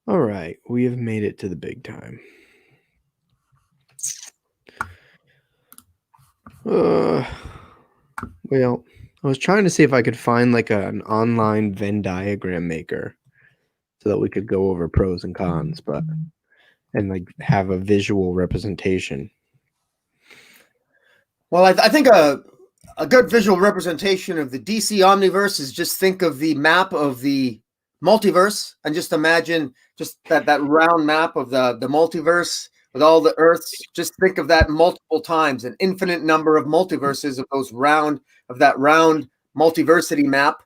All right, we have made it to the big time. Uh, well, I was trying to see if I could find like an online Venn diagram maker so that we could go over pros and cons, and like have a visual representation. Well, I think a good visual representation of the DC Omniverse is just think of the map of the multiverse and just imagine just that round map of the multiverse with all the Earths. Just think of that multiple times, an infinite number of multiverses of that round multiversity map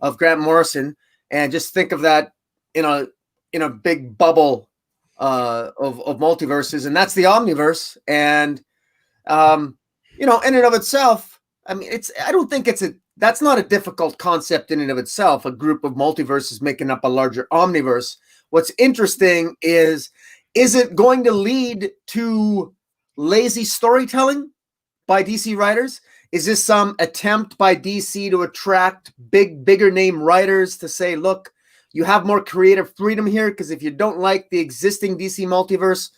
of Grant Morrison, and just think of that in a big bubble of multiverses, and that's the Omniverse. And in and of itself, I mean, I don't think that's not a difficult concept in and of itself. A group of multiverses making up a larger omniverse. What's interesting is it going to lead to lazy storytelling by DC writers? Is this some attempt by DC to attract bigger name writers to say, look, you have more creative freedom here? Because if you don't like the existing DC multiverse,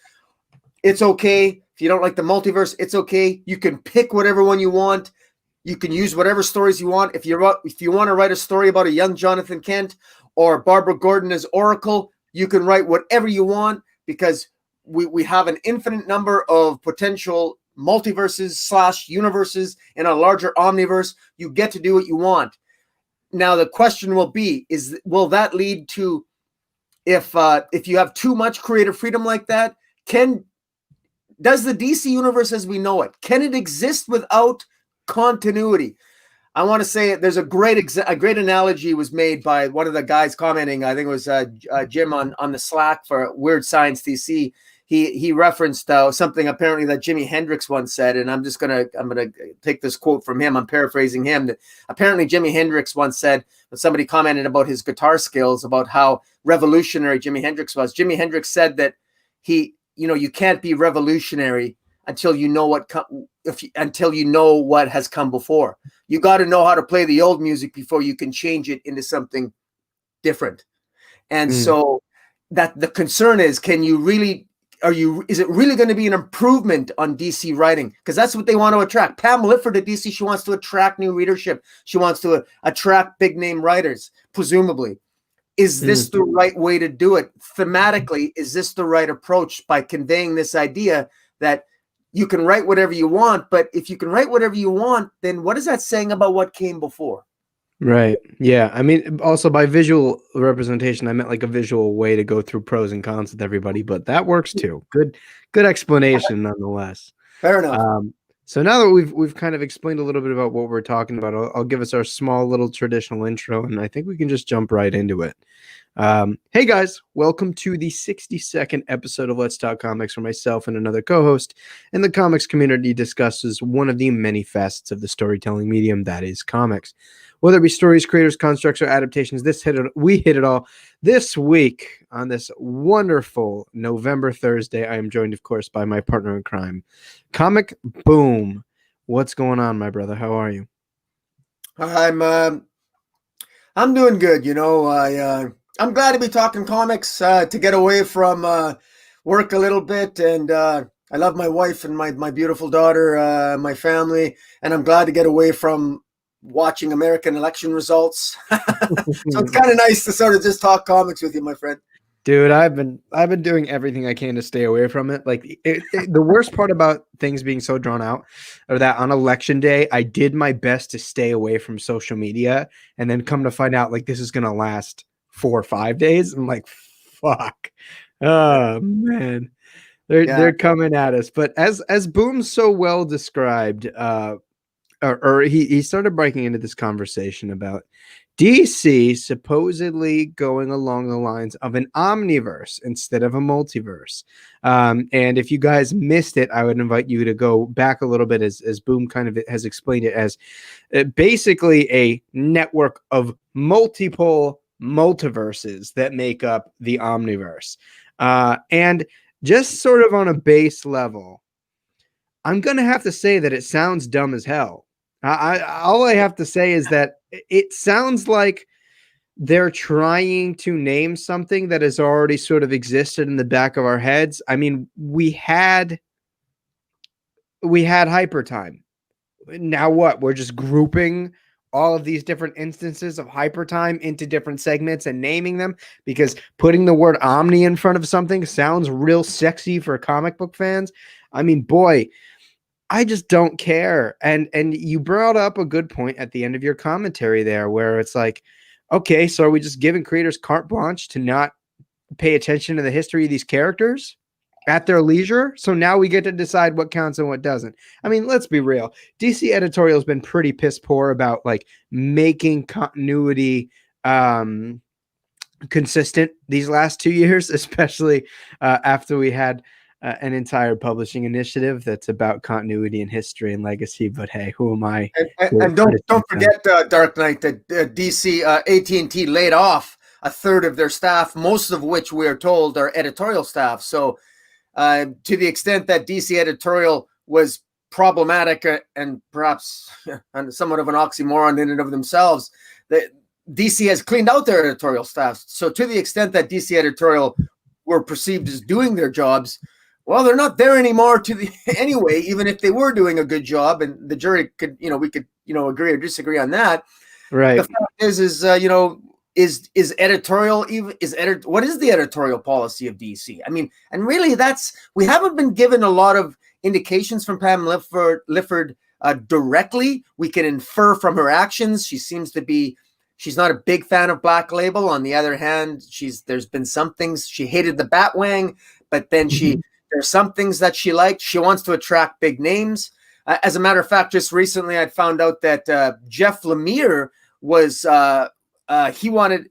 it's okay. If you don't like the multiverse, it's okay. You can pick whatever one you want. You can use whatever stories you want. If you want to write a story about a young Jonathan Kent or Barbara Gordon as Oracle, you can write whatever you want, because we have an infinite number of potential multiverses / universes in a larger omniverse. You get to do what you want. Now the question will be: will that lead to, if you have too much creative freedom like that, does the DC universe as we know it, can it exist without continuity? I want to say there's a great analogy was made by one of the guys commenting. I think it was Jim on the Slack for Weird Science DC. He referenced something apparently that Jimi Hendrix once said, and I'm gonna take this quote from him. I'm paraphrasing him. That apparently Jimi Hendrix once said, when somebody commented about his guitar skills, about how revolutionary Jimi Hendrix was. Jimi Hendrix said that you can't be revolutionary until you know what has come before. You got to know how to play the old music before you can change it into something different. And so that the concern is, is it really going to be an improvement on DC writing? Because that's what they want to attract. Pam Lifford at DC, she wants to attract new readership. She wants to attract big name writers, presumably. Is this the right way to do it? Thematically, is this the right approach, by conveying this idea that you can write whatever you want? But if you can write whatever you want, then what is that saying about what came before? Right. Yeah. I mean, also by visual representation, I meant like a visual way to go through pros and cons with everybody, but that works too. Good explanation nonetheless. Fair enough. So now that we've kind of explained a little bit about what we're talking about, I'll give us our small little traditional intro, and I think we can just jump right into it. Hey guys, welcome to the 62nd episode of Let's Talk Comics, where myself and another co-host in the comics community discusses one of the many facets of the storytelling medium that is comics. Whether it be stories, creators, constructs, or adaptations, we hit it all. This week, on this wonderful November Thursday, I am joined, of course, by my partner in crime, Comic Boom. What's going on, my brother? How are you? I'm doing good. I'm glad to be talking comics, to get away from work a little bit, and I love my wife and my beautiful daughter, my family, and I'm glad to get away from watching American election results. So it's kind of nice to sort of just talk comics with you, my friend. Dude, I've been doing everything I can to stay away from it. Like the worst part about things being so drawn out are that on election day, I did my best to stay away from social media, and then come to find out like this is gonna last 4 or 5 days. I'm like, fuck. Oh man. They're coming at us. But as Boom so well described, or he started breaking into this conversation about DC supposedly going along the lines of an omniverse instead of a multiverse. And if you guys missed it, I would invite you to go back a little bit, as Boom kind of has explained it as basically a network of multiple multiverses that make up the omniverse. And just sort of on a base level, I'm going to have to say that it sounds dumb as hell. All I have to say is that it sounds like they're trying to name something that has already sort of existed in the back of our heads. I mean, we had hyper time. Now what? We're just grouping all of these different instances of hyper time into different segments and naming them because putting the word Omni in front of something sounds real sexy for comic book fans. I mean, boy, I just don't care. And you brought up a good point at the end of your commentary there where it's like, okay, so are we just giving creators carte blanche to not pay attention to the history of these characters at their leisure? So now we get to decide what counts and what doesn't. I mean, let's be real. DC editorial has been pretty piss poor about like making continuity consistent these last 2 years, especially after we had an entire publishing initiative that's about continuity and history and legacy. But hey, who am I? And don't forget, Dark Knight, that DC AT&T laid off a third of their staff, most of which we are told are editorial staff. So to the extent that DC editorial was problematic and perhaps somewhat of an oxymoron in and of themselves, that DC has cleaned out their editorial staff. So to the extent that DC editorial were perceived as doing their jobs, well, they're not there anymore anyway, even if they were doing a good job, and the jury could, we could, agree or disagree on that. Right. The fact is is editorial what is the editorial policy of DC? I mean, and really we haven't been given a lot of indications from Pam Lifford directly. We can infer from her actions. She's not a big fan of Black Label. On the other hand, there's been some things she hated the Batwing, but then there's some things that she liked. She wants to attract big names. As a matter of fact, just recently I found out that Jeff Lemire was he wanted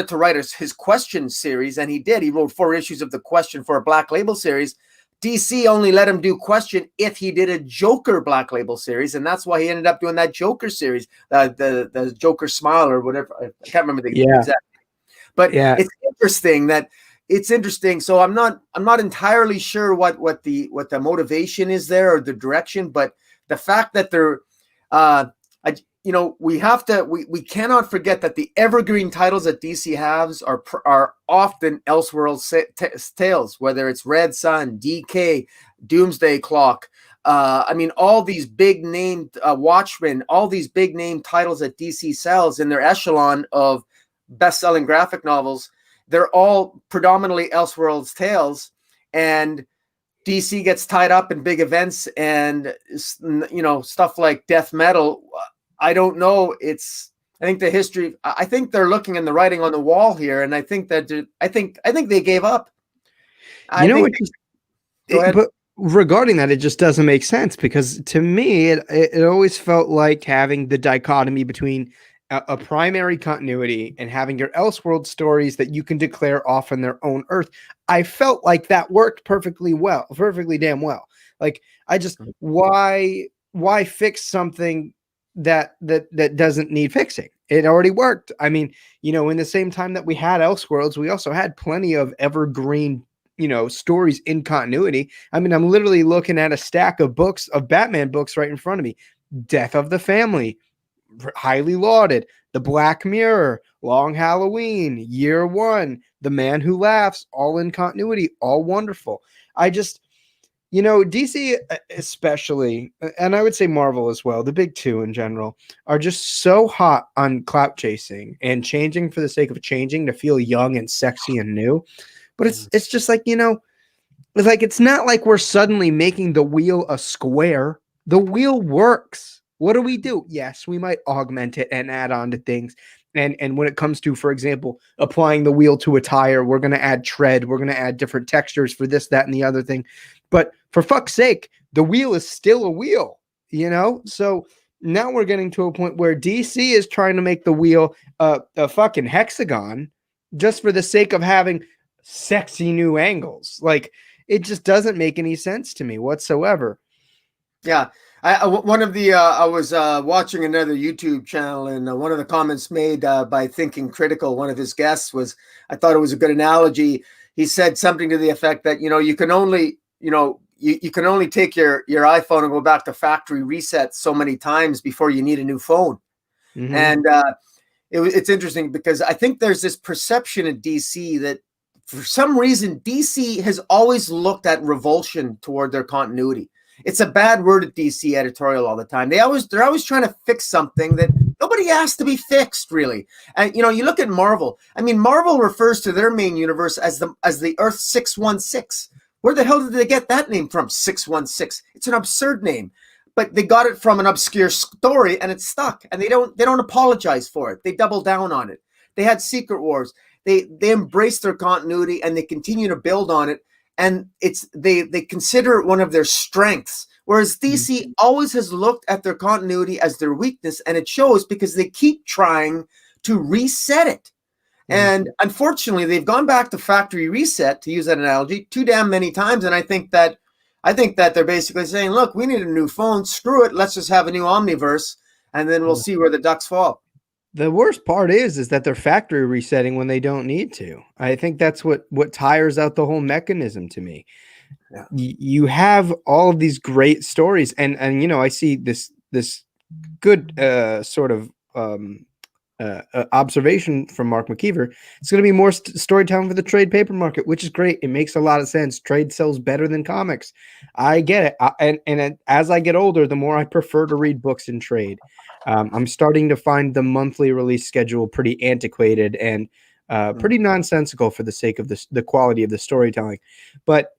to write his Question series, and he did. He wrote 4 issues of the Question for a Black Label series. DC only let him do Question if he did a Joker Black Label series, and that's why he ended up doing that Joker series, the Joker Smile or whatever. I can't remember the exact. But it's interesting. So I'm not entirely sure what the motivation is there or the direction, but the fact that they're we cannot forget that the evergreen titles that DC has are often Elseworlds tales, whether it's Red Sun, DK, Doomsday Clock. All these big name Watchmen, all these big name titles that DC sells in their echelon of best-selling graphic novels, they're all predominantly Elseworlds tales, and DC gets tied up in big events and stuff like Death Metal. I don't know. I think they're looking in the writing on the wall here, and I think they gave up. But regarding that, it just doesn't make sense because to me, it always felt like having the dichotomy between a primary continuity and having your Elseworld stories that you can declare off on their own Earth. I felt like that worked perfectly damn well. Like why fix something that doesn't need fixing? It already worked. I mean, in the same time that we had Elseworlds, we also had plenty of evergreen, stories in continuity. I mean, I'm literally looking at a stack of books, of Batman books right in front of me. Death of the Family, highly lauded. The Black Mirror, Long Halloween, Year One, The Man Who Laughs, all in continuity, all wonderful. DC especially, and I would say Marvel as well, the big two in general, are just so hot on clout chasing and changing for the sake of changing to feel young and sexy and new. But it's just like, it's like, it's not like we're suddenly making the wheel a square. The wheel works. What do we do? Yes, we might augment it and add on to things. And when it comes to, for example, applying the wheel to a tire, we're going to add tread. We're going to add different textures for this, that, and the other thing. But for fuck's sake, the wheel is still a wheel, So now we're getting to a point where DC is trying to make the wheel a fucking hexagon just for the sake of having sexy new angles. Like, it just doesn't make any sense to me whatsoever. Yeah. I was watching another YouTube channel, and one of the comments made by Thinking Critical, one of his guests, was, I thought it was a good analogy. He said something to the effect that, you can only, you can only take your iPhone and go back to factory reset so many times before you need a new phone. And it's interesting because I think there's this perception in DC that for some reason DC has always looked at revulsion toward their continuity. It's a bad word at DC editorial all the time. They're always trying to fix something that nobody asked to be fixed, really. And you look at Marvel. I mean, Marvel refers to their main universe as the Earth 616. Where the hell did they get that name from? 616. It's an absurd name. But they got it from an obscure story and it's stuck. And they don't apologize for it. They double down on it. They had Secret Wars. They embrace their continuity and they continue to build on it. And they consider it one of their strengths. Whereas DC always has looked at their continuity as their weakness, and it shows because they keep trying to reset it. And unfortunately, they've gone back to factory reset, to use that analogy, too damn many times. And I think that they're basically saying, look, we need a new phone. Screw it. Let's just have a new Omniverse, and then we'll see where the ducks fall. The worst part is that they're factory resetting when they don't need to. I think that's what tires out the whole mechanism to me. Yeah. You have all of these great stories, and I see this good sort of observation from Mark McKeever. It's going to be more storytelling for the trade paper market, which is great. It makes a lot of sense. Trade sells better than comics. I get it. And as I get older, the more I prefer to read books in trade. I'm starting to find the monthly release schedule pretty antiquated and pretty nonsensical for the sake of the quality of the storytelling. But,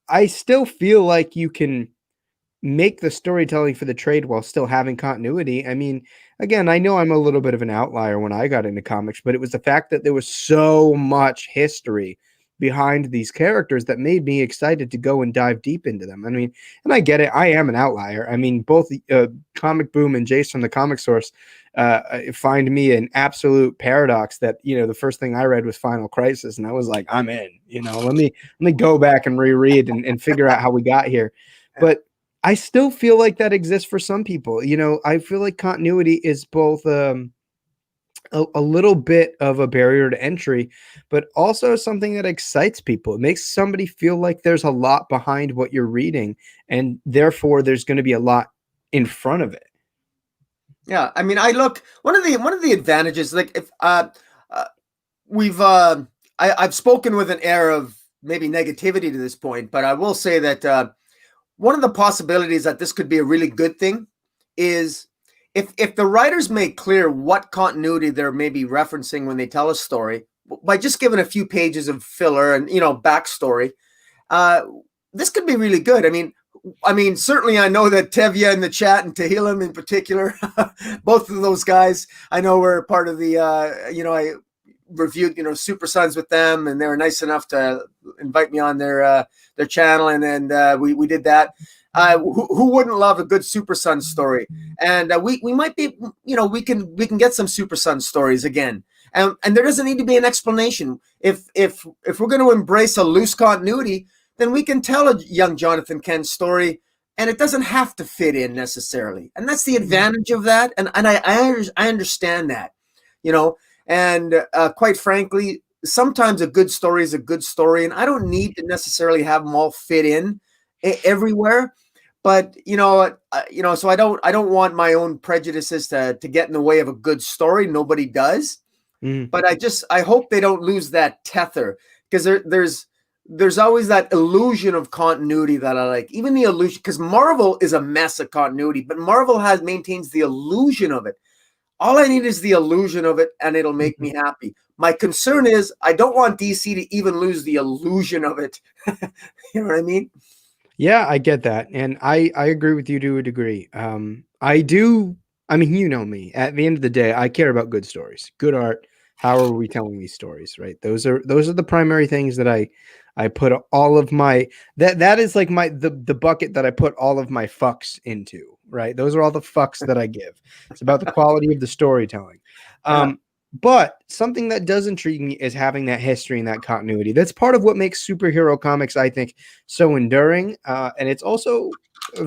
I still feel like you can make the storytelling for the trade while still having continuity. I mean, again, I know I'm a little bit of an outlier when I got into comics, but it was the fact that there was so much history behind these characters that made me excited to go and dive deep into them. I mean, and I get it. I am an outlier. I mean, both Comic Boom and Jace from the Comic Source find me an absolute paradox that, the first thing I read was Final Crisis, and I was like, I'm in, let me go back and reread and figure out how we got here. But I still feel like that exists for some people. I feel like continuity is both a little bit of a barrier to entry, but also something that excites people. It makes somebody feel like there's a lot behind what you're reading, and therefore there's going to be a lot in front of it. Yeah, I mean, one of the advantages, like if I've spoken with an air of maybe negativity to this point, but I will say that one of the possibilities that this could be a really good thing is if the writers make clear what continuity they're maybe referencing when they tell a story by just giving a few pages of filler and backstory, this could be really good. I mean, certainly I know that Tevya in the chat and Tehillim in particular, both of those guys, I know were part of the, I reviewed, Super Sons with them, and they were nice enough to invite me on their channel, and then we did that. Who wouldn't love a good Super Sons story? And we might be, we can get some Super Sons stories again. And there doesn't need to be an explanation. If we're going to embrace a loose continuity, then we can tell a young Jonathan Kent story, and it doesn't have to fit in necessarily. And that's the advantage of that. And I understand that, and quite frankly, sometimes a good story is a good story, and I don't need to necessarily have them all fit in everywhere. But so I don't want my own prejudices to get in the way of a good story. Nobody does. But I hope they don't lose that tether, because there's always that illusion of continuity that I like. Even the illusion, because Marvel is a mess of continuity, but Marvel maintains the illusion of it. All I need is the illusion of it, and it'll make me happy. My concern is I don't want DC to even lose the illusion of it. You know what I mean? Yeah, I get that. And I agree with you to a degree. I do. I mean, me. At the end of the day, I care about good stories, good art. How are we telling these stories, right? Those are the primary things that I put all of my that is like the bucket that I put all of my fucks into, right? Those are all the fucks that I give. It's about the quality of the storytelling. But something that does intrigue me is having that history and that continuity. That's part of what makes superhero comics, I think, so enduring. And it's also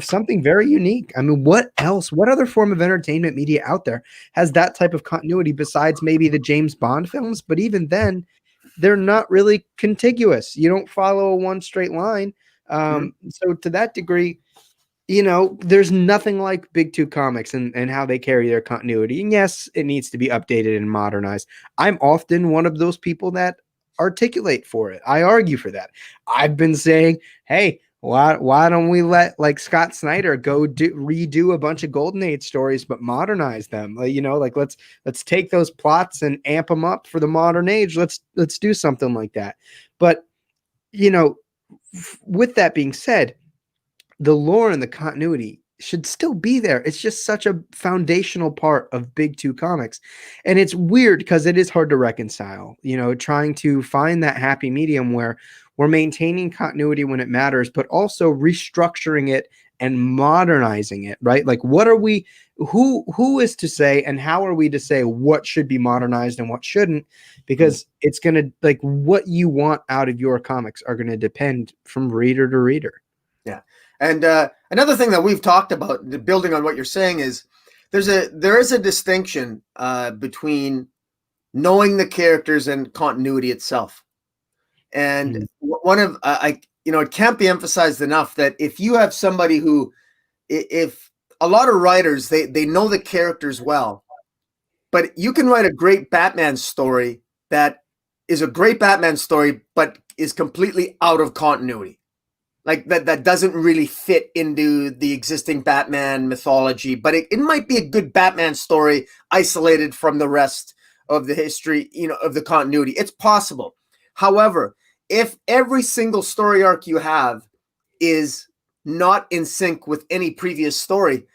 something very unique. I mean, what other form of entertainment media out there has that type of continuity besides maybe the James Bond films? But even then, they're not really contiguous. You don't follow one straight line. So to that degree, there's nothing like Big Two Comics and how they carry their continuity. And yes, it needs to be updated and modernized. I'm often one of those people that articulate for it. I argue for that. I've been saying, hey, why don't we let like Scott Snyder go redo a bunch of Golden Age stories, but modernize them? Like let's take those plots and amp them up for the modern age. Let's do something like that. But with that being said, the lore and the continuity should still be there. It's just such a foundational part of Big Two Comics. And it's weird because it is hard to reconcile, trying to find that happy medium where we're maintaining continuity when it matters, but also restructuring it and modernizing it, right? Like who is to say and how are we to say what should be modernized and what shouldn't? Because it's going to, like, what you want out of your comics are going to depend from reader to reader. Yeah. And another thing that we've talked about, building on what you're saying, is there is a distinction between knowing the characters and continuity itself. And one of it can't be emphasized enough that if you have somebody who, if a lot of writers, they know the characters well, but you can write a great Batman story that is a great Batman story, but is completely out of continuity. Like that doesn't really fit into the existing Batman mythology, but it might be a good Batman story isolated from the rest of the history, of the continuity. It's possible. However, if every single story arc you have is not in sync with any previous story,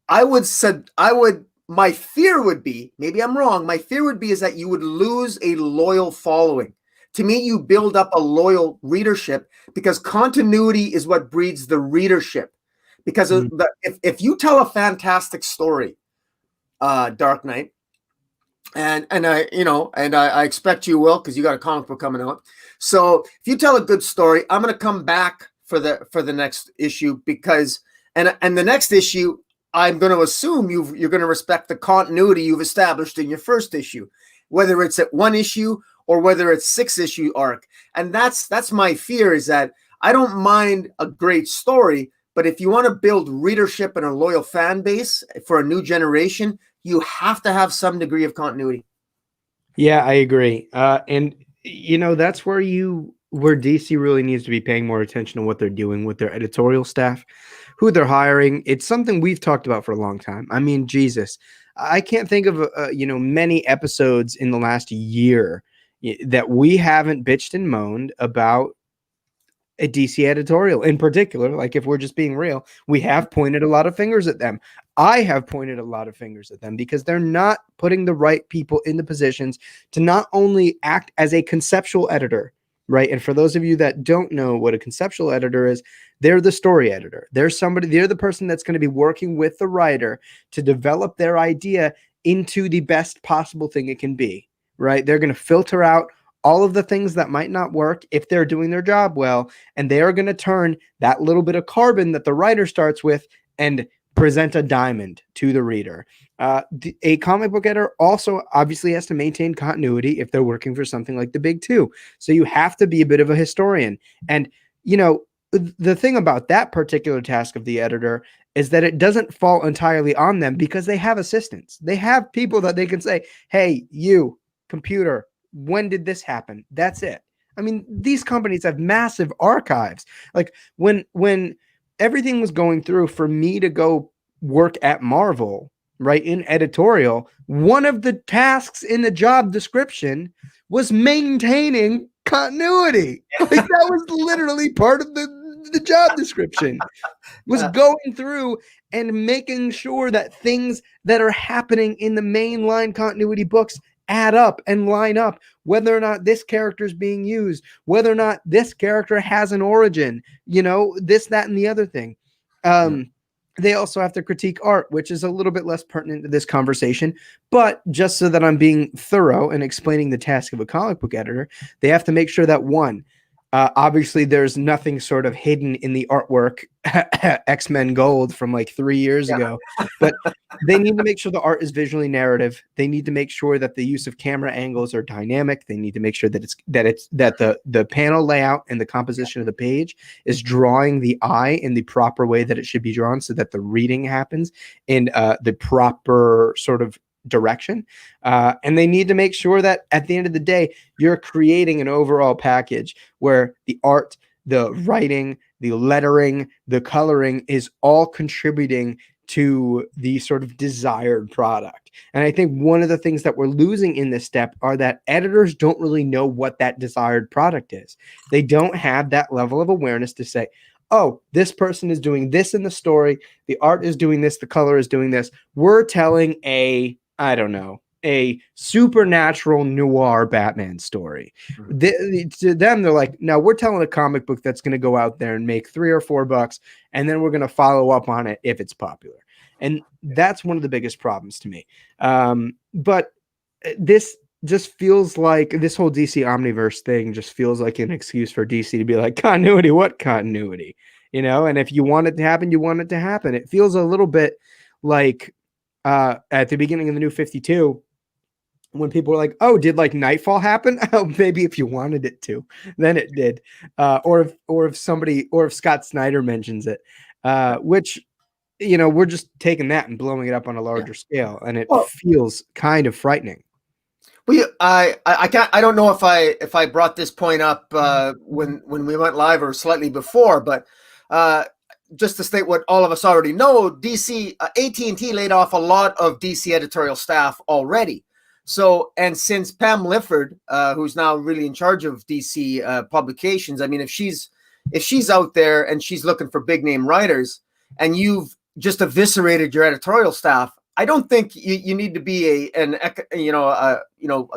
my fear would be, maybe I'm wrong, my fear would be is that you would lose a loyal following. To me, you build up a loyal readership because continuity is what breeds the readership. Because if you tell a fantastic story, Dark Knight, and I expect you will, because you got a comic book coming out. So if you tell a good story, I'm going to come back for the next issue because the next issue, I'm going to assume you're going to respect the continuity you've established in your first issue, whether it's at one issue or whether it's 6-issue arc. And that's my fear, is that I don't mind a great story, but if you want to build readership and a loyal fan base for a new generation, you have to have some degree of continuity. Yeah, I agree. And that's where DC really needs to be paying more attention to what they're doing with their editorial staff, who they're hiring. It's something we've talked about for a long time. I mean, Jesus, I can't think of many episodes in the last year that we haven't bitched and moaned about a DC editorial in particular. Like, if we're just being real, we have pointed a lot of fingers at them. I have pointed a lot of fingers at them because they're not putting the right people in the positions to not only act as a conceptual editor, right? And for those of you that don't know what a conceptual editor is, they're the story editor. They're the person that's going to be working with the writer to develop their idea into the best possible thing it can be, right? They're going to filter out all of the things that might not work if they're doing their job well, and they are going to turn that little bit of carbon that the writer starts with and present a diamond to the reader. A comic book editor also obviously has to maintain continuity if they're working for something like the Big Two. So you have to be a bit of a historian. And, the thing about that particular task of the editor is that it doesn't fall entirely on them because they have assistants. They have people that they can say, hey, you, computer, when did this happen? That's it. I mean, these companies have massive archives. Like when everything was going through for me to go work at Marvel, right, in editorial, one of the tasks in the job description was maintaining continuity. Like, that was literally part of the job description, was going through and making sure that things that are happening in the mainline continuity books add up and line up, whether or not this character is being used, whether or not this character has an origin, this, that, and the other thing. They also have to critique art, which is a little bit less pertinent to this conversation, but just so that I'm being thorough and explaining the task of a comic book editor, they have to make sure that, one, Obviously, there's nothing sort of hidden in the artwork, X-Men Gold from like 3 years Yeah. ago, but they need to make sure the art is visually narrative. They need to make sure that the use of camera angles are dynamic. They need to make sure that the panel layout and the composition of the page is drawing the eye in the proper way that it should be drawn, so that the reading happens in the proper sort of direction. And they need to make sure that at the end of the day, you're creating an overall package where the art, the writing, the lettering, the coloring is all contributing to the sort of desired product. And I think one of the things that we're losing in this step are that editors don't really know what that desired product is. They don't have that level of awareness to say, oh, this person is doing this in the story, the art is doing this, the color is doing this. We're telling I don't know, a supernatural noir Batman story. To them, they're like, no, we're telling a comic book that's going to go out there and make $3 or $4, and then we're going to follow up on it if it's popular. And that's one of the biggest problems to me. But this just feels like this whole DC Omniverse thing just feels like an excuse for DC to be like, continuity, what continuity? You know, and if you want it to happen, you want it to happen. It feels a little bit like at the beginning of the New 52, when people were like, oh, did like Nightfall happen? Oh, maybe if you wanted it to, then it did. Or if Scott Snyder mentions it, which, you know, we're just taking that and blowing it up on a larger scale, and it feels kind of frightening. I don't know if I brought this point up when we went live or slightly before, but just to state what all of us already know, DC AT&T laid off a lot of DC editorial staff already. So, and since Pam Lifford, who's now really in charge of DC publications, I mean, if she's out there and she's looking for big name writers, and you've just eviscerated your editorial staff, I don't think you need to be a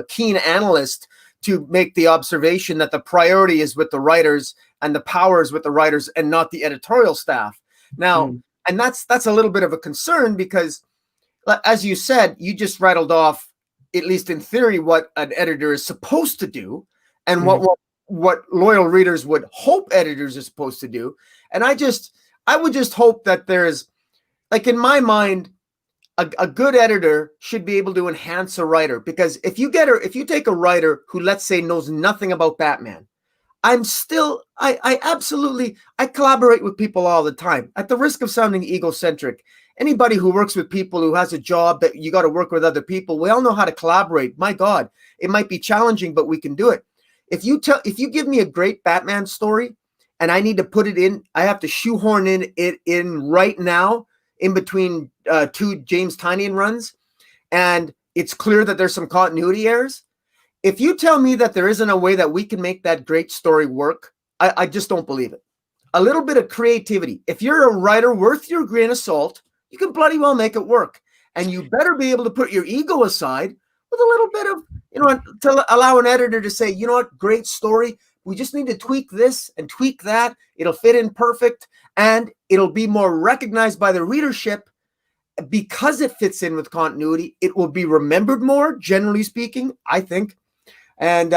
keen analyst to make the observation that the priority is with the writers and the power is with the writers and not the editorial staff. Now, and that's a little bit of a concern, because, as you said, you just rattled off, at least in theory, what an editor is supposed to do, and what loyal readers would hope editors are supposed to do. And I would just hope that there's, like, in my mind, a good editor should be able to enhance a writer, because if you take a writer who, let's say, knows nothing about Batman, I collaborate with people all the time, at the risk of sounding egocentric. Anybody who works with people, who has a job that you got to work with other people, we all know how to collaborate. My God, it might be challenging, but we can do it. If you give me a great Batman story and I need to put it in, I have to shoehorn it in right now, in between two James Tynion runs, and it's clear that there's some continuity errors. If you tell me that there isn't a way that we can make that great story work, I just don't believe it. A little bit of creativity. If you're a writer worth your grain of salt, you can bloody well make it work. And you better be able to put your ego aside with a little bit of, to allow an editor to say, you know what, great story, we just need to tweak this and tweak that. It'll fit in perfect, and it'll be more recognized by the readership because it fits in with continuity. It will be remembered more, generally speaking, I think. And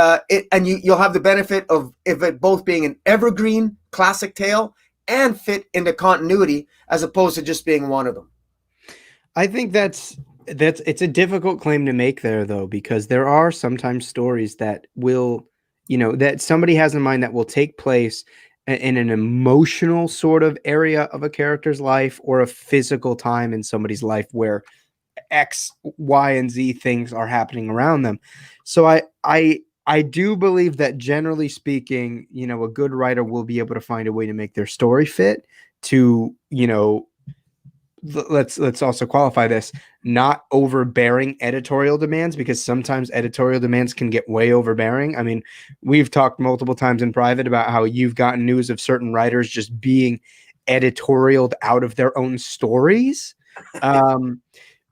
you'll have the benefit of it both being an evergreen classic tale and fit into continuity, as opposed to just being one of them. I think it's a difficult claim to make there, though, because there are sometimes stories that will, that somebody has in mind that will take place in an emotional sort of area of a character's life, or a physical time in somebody's life where X, Y, and Z things are happening around them. So I do believe that, generally speaking, a good writer will be able to find a way to make their story fit to, let's also qualify this, not overbearing editorial demands, because sometimes editorial demands can get way overbearing. I mean, we've talked multiple times in private about how you've gotten news of certain writers just being editorialed out of their own stories.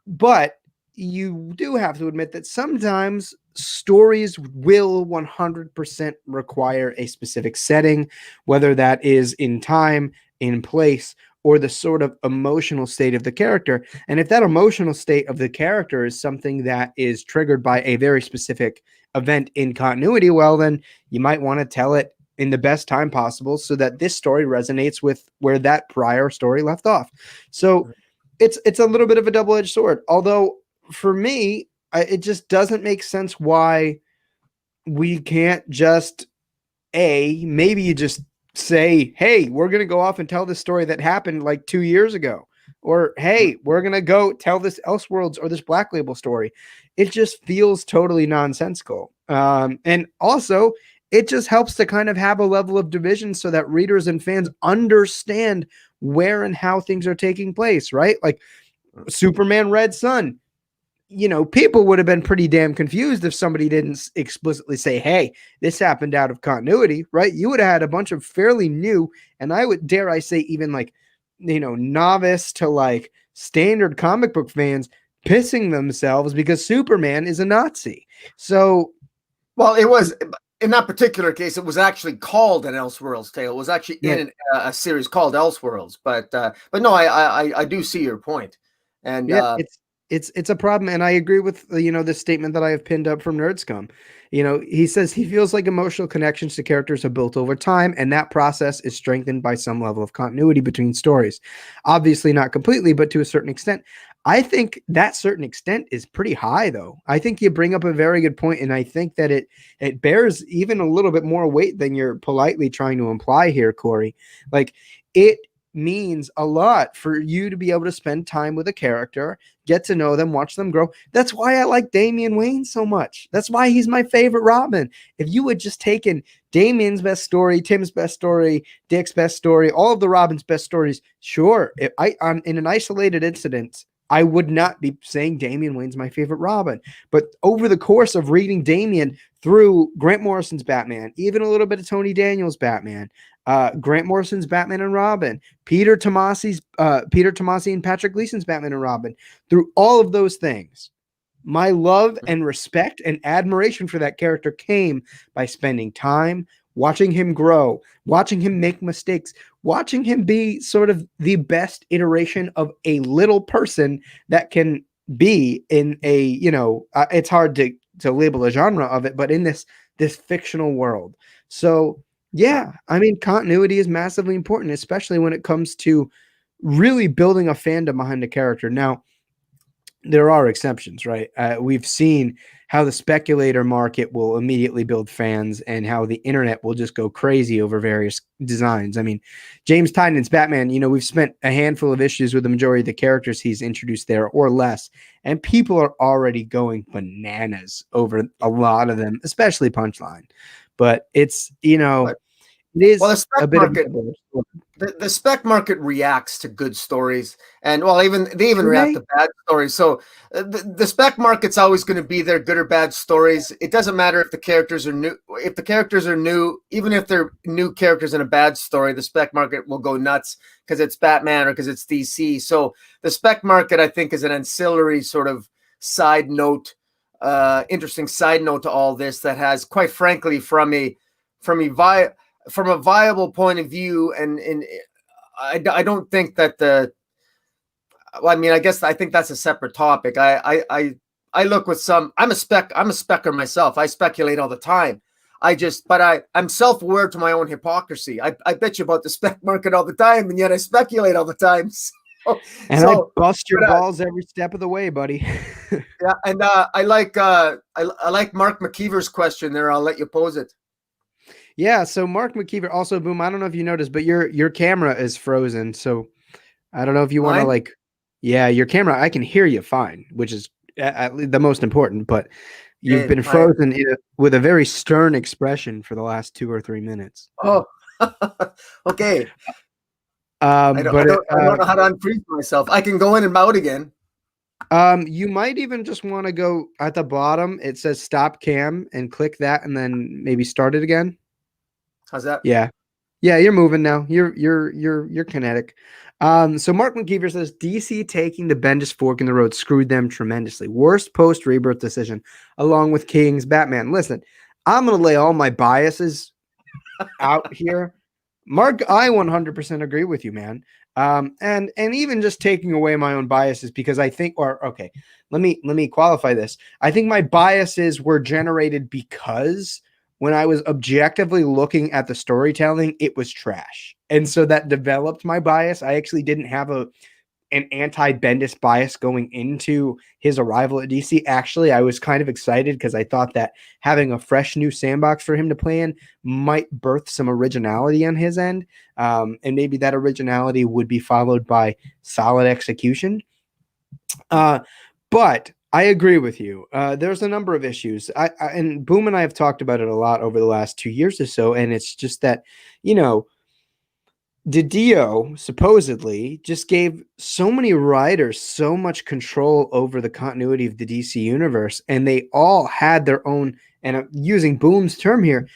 But you do have to admit that sometimes stories will 100% require a specific setting, whether that is in time, in place, or the sort of emotional state of the character. And if that emotional state of the character is something that is triggered by a very specific event in continuity, well, then you might want to tell it in the best time possible so that this story resonates with where that prior story left off. So it's a little bit of a double-edged sword. Although for me, it just doesn't make sense why we can't just maybe you just say, hey, we're going to go off and tell this story that happened like 2 years ago. Or, hey, we're going to go tell this Elseworlds or this Black Label story. It just feels totally nonsensical. And also, it just helps to kind of have a level of division so that readers and fans understand where and how things are taking place, right? Like Superman Red Sun. People would have been pretty damn confused if somebody didn't explicitly say, hey, this happened out of continuity, right? You would have had a bunch of fairly new, and dare I say, even like, novice to like standard comic book fans pissing themselves because Superman is a Nazi. So, well, it was in that particular case, it was actually called an Elseworlds tale. It was actually in a series called Elseworlds. But no, I do see your point. And yeah, it's a problem, and I agree with this statement that I have pinned up from Nerdscum. He says he feels like emotional connections to characters are built over time, and that process is strengthened by some level of continuity between stories. Obviously, not completely, but to a certain extent. I think that certain extent is pretty high, though. I think you bring up a very good point, and I think that it bears even a little bit more weight than you're politely trying to imply here, Corey. Like, it means a lot for you to be able to spend time with a character, get to know them, watch them grow. That's why I like Damian Wayne so much. That's why he's my favorite Robin. If you had just taken Damian's best story, Tim's best story, Dick's best story, all of the Robin's best stories, sure, in an isolated incident, I would not be saying Damian Wayne's my favorite Robin. But over the course of reading Damian through Grant Morrison's Batman, even a little bit of Tony Daniel's Batman, Grant Morrison's Batman and Robin, Peter Tomasi and Patrick Gleason's Batman and Robin, through all of those things, my love and respect and admiration for that character came by spending time watching him grow, watching him make mistakes, watching him be sort of the best iteration of a little person that can be in a, it's hard to label a genre of it, but in this fictional world. So yeah, I mean, continuity is massively important, especially when it comes to really building a fandom behind a character. Now, there are exceptions, right? We've seen how the speculator market will immediately build fans and how the internet will just go crazy over various designs. I mean, James Tynion's Batman, we've spent a handful of issues with the majority of the characters he's introduced there or less, and people are already going bananas over a lot of them, especially Punchline. But it's, it is a bit market, of the spec market reacts to good stories, and they even react to bad stories. So the spec market's always going to be there, good or bad stories. It doesn't matter if the characters are new. If the characters are new, even if they're new characters in a bad story, the spec market will go nuts because it's Batman or because it's DC. So the spec market, I think, is an ancillary sort of side note, interesting side note to all this that has, quite frankly, from a viable point of view, and I don't think that I think that's a separate topic. I look with some. I'm a specker myself. I speculate all the time. I'm self-aware to my own hypocrisy. I bitch about the spec market all the time, and yet I speculate all the time. I bust your balls every step of the way, buddy. Yeah, and I like Mark McKeever's question there. I'll let you pose it. Yeah, so Mark McKeever, also, Boom, I don't know if you noticed, but your camera is frozen, so I don't know if you want to, your camera, I can hear you fine, which is the most important, but you've been frozen with a very stern expression for the last 2 or 3 minutes. Oh, okay. I don't know how to unfreeze myself. I can go in and out again. You might even just want to go at the bottom. It says stop cam and click that, and then maybe start it again. How's that? Yeah, you're moving now. You're kinetic. So Mark McKeever says DC taking the Bendis fork in the road screwed them tremendously. Worst post Rebirth decision, along with King's Batman. Listen, I'm gonna lay all my biases out here. Mark, I 100% agree with you, man. And even just taking away my own biases, because I think, let me qualify this. I think my biases were generated because when I was objectively looking at the storytelling, it was trash. And so that developed my bias. I actually didn't have an anti-Bendis bias going into his arrival at DC. Actually, I was kind of excited because I thought that having a fresh new sandbox for him to play in might birth some originality on his end. And maybe that originality would be followed by solid execution. But I agree with you. There's a number of issues. And Boom and I have talked about it a lot over the last 2 years or so. And it's just that, Didio supposedly just gave so many writers so much control over the continuity of the DC universe, and they all had their own, and using Boom's term here,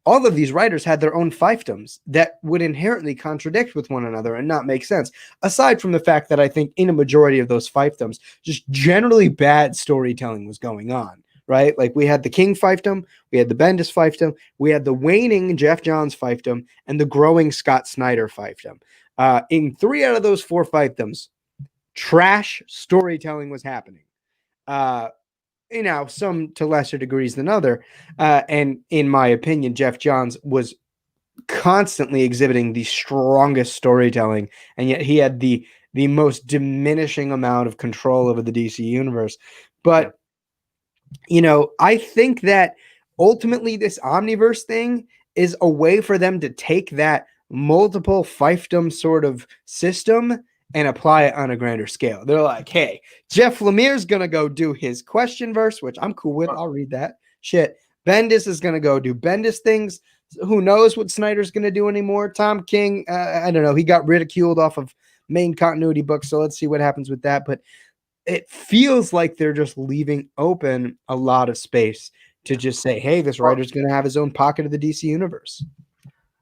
all of these writers had their own fiefdoms that would inherently contradict with one another and not make sense. Aside from the fact that I think in a majority of those fiefdoms, just generally bad storytelling was going on. Right? Like we had the King fiefdom, we had the Bendis fiefdom, we had the waning Jeff Johns fiefdom, and the growing Scott Snyder fiefdom. In 3 out of those 4 fiefdoms, trash storytelling was happening. Some to lesser degrees than other. And in my opinion, Jeff Johns was constantly exhibiting the strongest storytelling, and yet he had the most diminishing amount of control over the DC universe. But I think that ultimately this Omniverse thing is a way for them to take that multiple fiefdom sort of system and apply it on a grander scale. They're like, hey, Jeff Lemire's going to go do his question verse, which I'm cool with. I'll read that. Shit. Bendis is going to go do Bendis things. Who knows what Snyder's going to do anymore? Tom King, I don't know. He got ridiculed off of main continuity books, so let's see what happens with that. But it feels like they're just leaving open a lot of space to just say, hey, this writer's going to have his own pocket of the DC universe.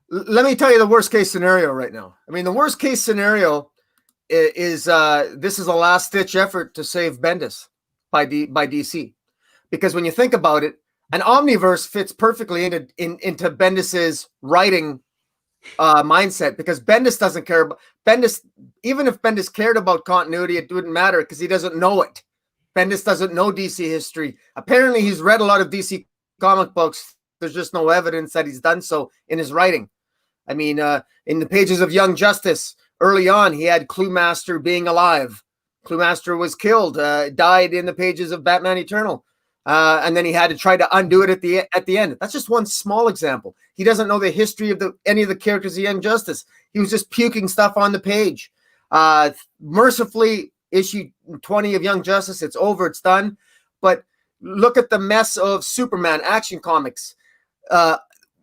Let me tell you the worst case scenario right now. I mean, the worst case scenario is this is a last ditch effort to save Bendis by DC. Because when you think about it, an Omniverse fits perfectly into Bendis's writing mindset, because Bendis doesn't care about Bendis. Even if Bendis cared about continuity, it wouldn't matter because he doesn't know it. Bendis doesn't know DC history. Apparently, he's read a lot of DC comic books. There's just no evidence that he's done so in his writing. I mean, in the pages of Young Justice, early on, he had Cluemaster being alive. Cluemaster was killed, died in the pages of Batman Eternal. And then he had to try to undo it at the end. That's just one small example. He doesn't know the history of any of the characters of Young Justice. He was just puking stuff on the page. Mercifully, issue 20 of Young Justice, it's over, it's done. But look at the mess of Superman Action Comics.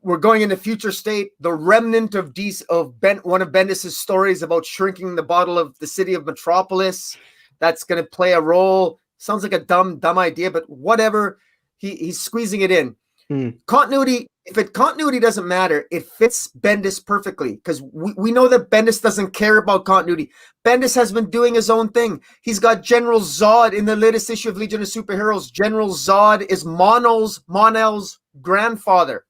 We're going into future state. The remnant of one of Bendis's stories about shrinking the bottle of the city of Metropolis. That's going to play a role. Sounds like a dumb idea, but whatever. He's squeezing it in. Continuity. If continuity doesn't matter, it fits Bendis perfectly, because we know that Bendis doesn't care about continuity. Bendis has been doing his own thing. He's got General Zod in the latest issue of Legion of Superheroes. General Zod is Mon-El's grandfather,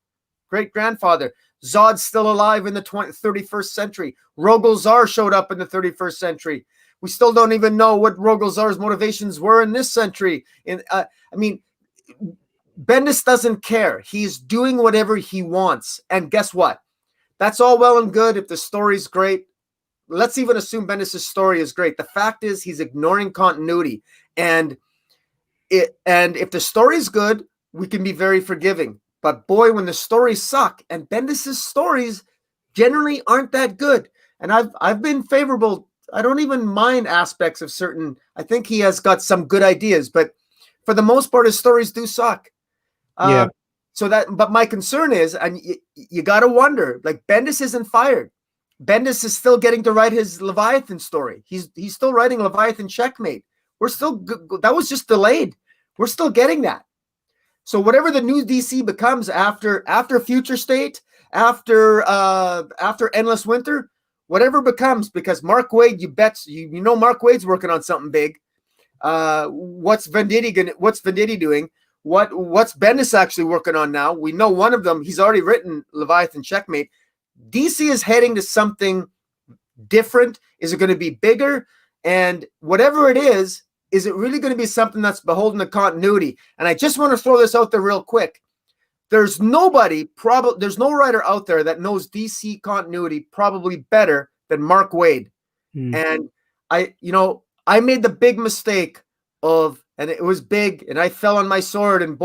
great-grandfather. Zod's still alive in the 31st century. Rogol Zar showed up in the 31st century. We still don't even know what Rogol Zar's motivations were in this century. Bendis doesn't care. He's doing whatever he wants. And guess what? That's all well and good if the story's great. Let's even assume Bendis' story is great. The fact is he's ignoring continuity. And if the story's good, we can be very forgiving. But boy, when the stories suck, and Bendis' stories generally aren't that good. And I've been favorable. I don't even mind aspects of certain. I think he has got some good ideas, but for the most part, his stories do suck. But my concern is, and you got to wonder, like, Bendis isn't fired. Bendis is still getting to write his Leviathan story. He's still writing Leviathan Checkmate. That was just delayed. We're still getting that. So whatever the new DC becomes after Future State, after Endless Winter, whatever becomes, because Mark Waid, you know Mark Waid's working on something big. What's Venditti doing? What's Bendis actually working on now? We know one of them. He's already written Leviathan Checkmate. DC is heading to something different. Is it going to be bigger? And whatever it is it really going to be something that's beholden to continuity? And I just want to throw this out there real quick. there's no writer out there that knows DC continuity probably better than Mark Waid. And I made the big mistake and it was big, and I fell on my sword, and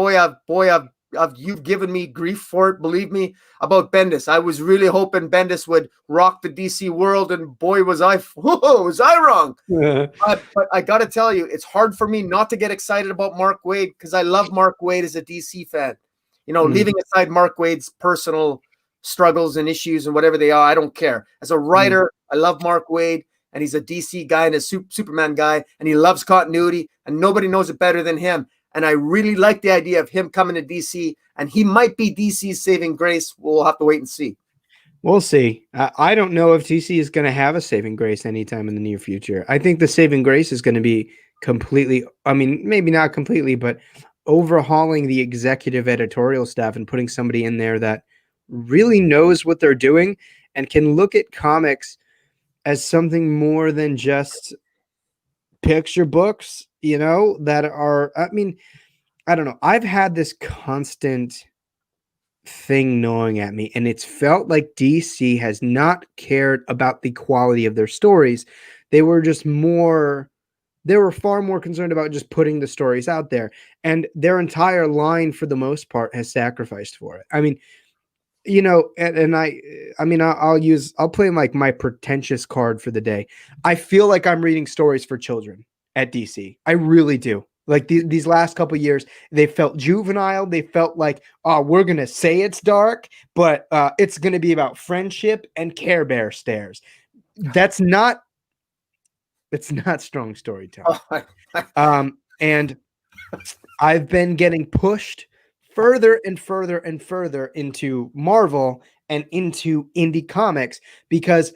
you've given me grief for it, believe me, about Bendis. I was really hoping Bendis would rock the DC world, and boy, was I wrong. But I got to tell you, it's hard for me not to get excited about Mark Waid, because I love Mark Waid as a DC fan. Leaving aside Mark Waid's personal struggles and issues and whatever they are, I don't care. As a writer, I love Mark Waid, and he's a DC guy and a Superman guy, and he loves continuity, and nobody knows it better than him. And I really like the idea of him coming to DC, and he might be DC's saving grace. We'll have to wait and see. We'll see. I don't know if DC is going to have a saving grace anytime in the near future. I think the saving grace is going to be completely, maybe not completely, but overhauling the executive editorial staff and putting somebody in there that really knows what they're doing and can look at comics as something more than just picture books, that are, I don't know. I've had this constant thing gnawing at me, and it's felt like DC has not cared about the quality of their stories. They were far more concerned about just putting the stories out there, and their entire line, for the most part, has sacrificed for it. I'll play like my pretentious card for the day. I feel like I'm reading stories for children at DC. I really do. Like these last couple of years, they felt juvenile. They felt like, we're going to say it's dark, but it's going to be about friendship and Care Bear stares. It's not strong storytelling. And I've been getting pushed further and further and further into Marvel and into indie comics because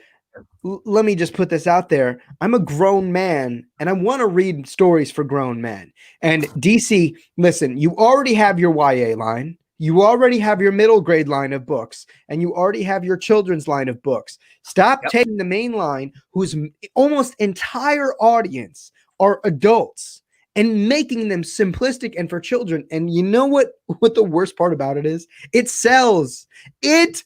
let me just put this out there. I'm a grown man and I want to read stories for grown men. And DC, listen, you already have your YA line. You already have your middle grade line of books, and you already have your children's line of books. Stop taking the main line, whose almost entire audience are adults, and making them simplistic and for children. And you know what the worst part about it is? It sells. It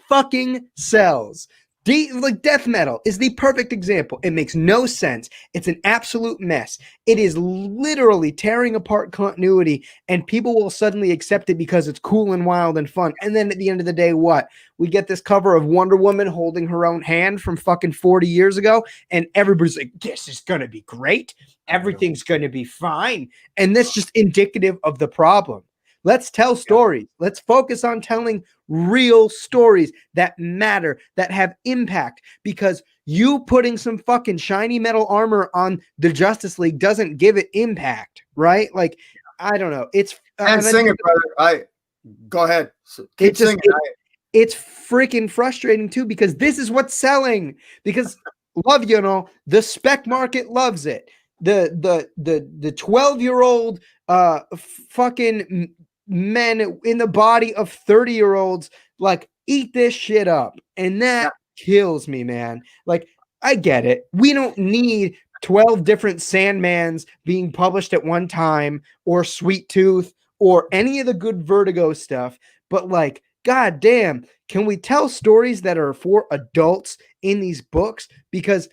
fucking sells. Like death metal is the perfect example. It makes no sense. It's an absolute mess. It is literally tearing apart continuity, and people will suddenly accept it because it's cool and wild and fun. And then at the end of the day, what? We get this cover of Wonder Woman holding her own hand from fucking 40 years ago, and everybody's like, this is going to be great. Everything's going to be fine. And that's just indicative of the problem. Let's tell stories. Let's focus on telling real stories that matter, that have impact, because you putting some fucking shiny metal armor on the Justice League doesn't give it impact, right? Like, I don't know. It's and sing it, brother. Go ahead. Keep singing. It's freaking frustrating too, because this is what's selling. Because the spec market loves it. The 12-year-old fucking men in the body of 30-year-olds like eat this shit up, and that kills me, man. Like, I get it. We don't need 12 different Sandmans being published at one time, or Sweet Tooth, or any of the good Vertigo stuff, but like, god damn, can we tell stories that are for adults in these books? Because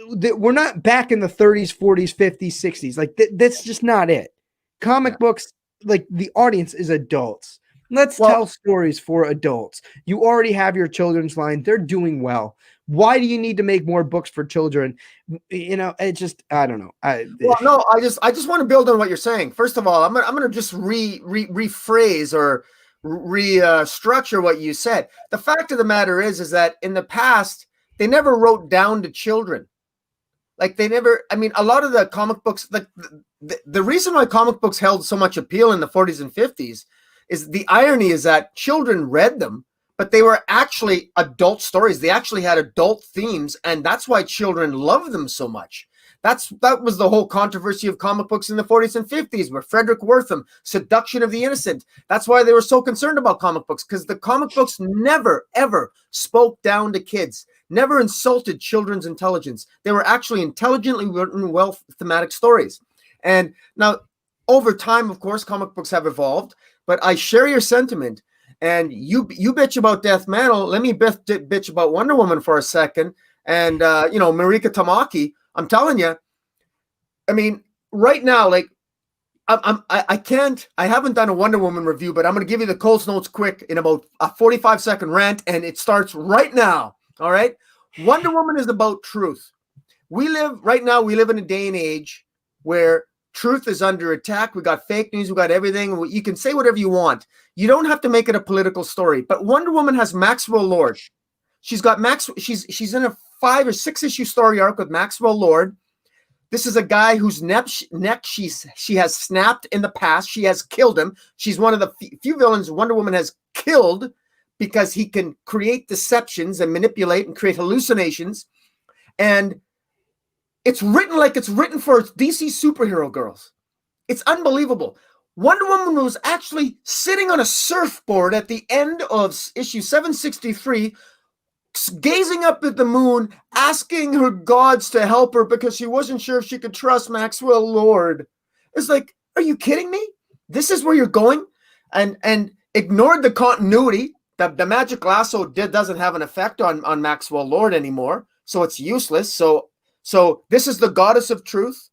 we're not back in the 30s, 40s, 50s, 60s. Like, that's just not it. Comic books, like, the audience is adults. Let's tell stories for adults. You already have your children's line. They're doing well. Why do you need to make more books for children? It just, I don't know. I just want to build on what you're saying. First of all, I'm gonna just rephrase or restructure what you said. The fact of the matter is that in the past, they never wrote down to children. Like, they never, a lot of the comic books, like the reason why comic books held so much appeal in the 40s and 50s is the irony is that children read them, but they were actually adult stories. They actually had adult themes, and that's why children loved them so much. That was the whole controversy of comic books in the 40s and 50s, where Frederick Wortham, Seduction of the Innocent. That's why they were so concerned about comic books, because the comic books never, ever spoke down to kids, never insulted children's intelligence. They were actually intelligently written, well thematic stories. And now, over time, of course, comic books have evolved, but I share your sentiment. And you bitch about Death Metal. Let me bitch about Wonder Woman for a second. And Marika Tamaki, I'm telling you, I mean, right now, like I haven't done a Wonder Woman review, but I'm going to give you the Coles Notes quick in about a 45-second rant, and it starts right now. All right. Wonder Woman is about truth. We live in a day and age where truth is under attack. We got fake news. We got everything. You can say whatever you want. You don't have to make it a political story, but Wonder Woman has Maxwell Lord. She's got she's in a 5 or 6 issue story arc with Maxwell Lord. This is a guy whose neck she has snapped in the past. She has killed him. She's one of the few villains Wonder Woman has killed because he can create deceptions and manipulate and create hallucinations. And it's written like it's written for DC superhero girls. It's unbelievable. Wonder Woman was actually sitting on a surfboard at the end of issue 763, gazing up at the moon, asking her gods to help her because she wasn't sure if she could trust Maxwell Lord. It's like, are you kidding me? This is where you're going? And ignored the continuity. The magic lasso doesn't have an effect on Maxwell Lord anymore, so it's useless. So this is the goddess of truth.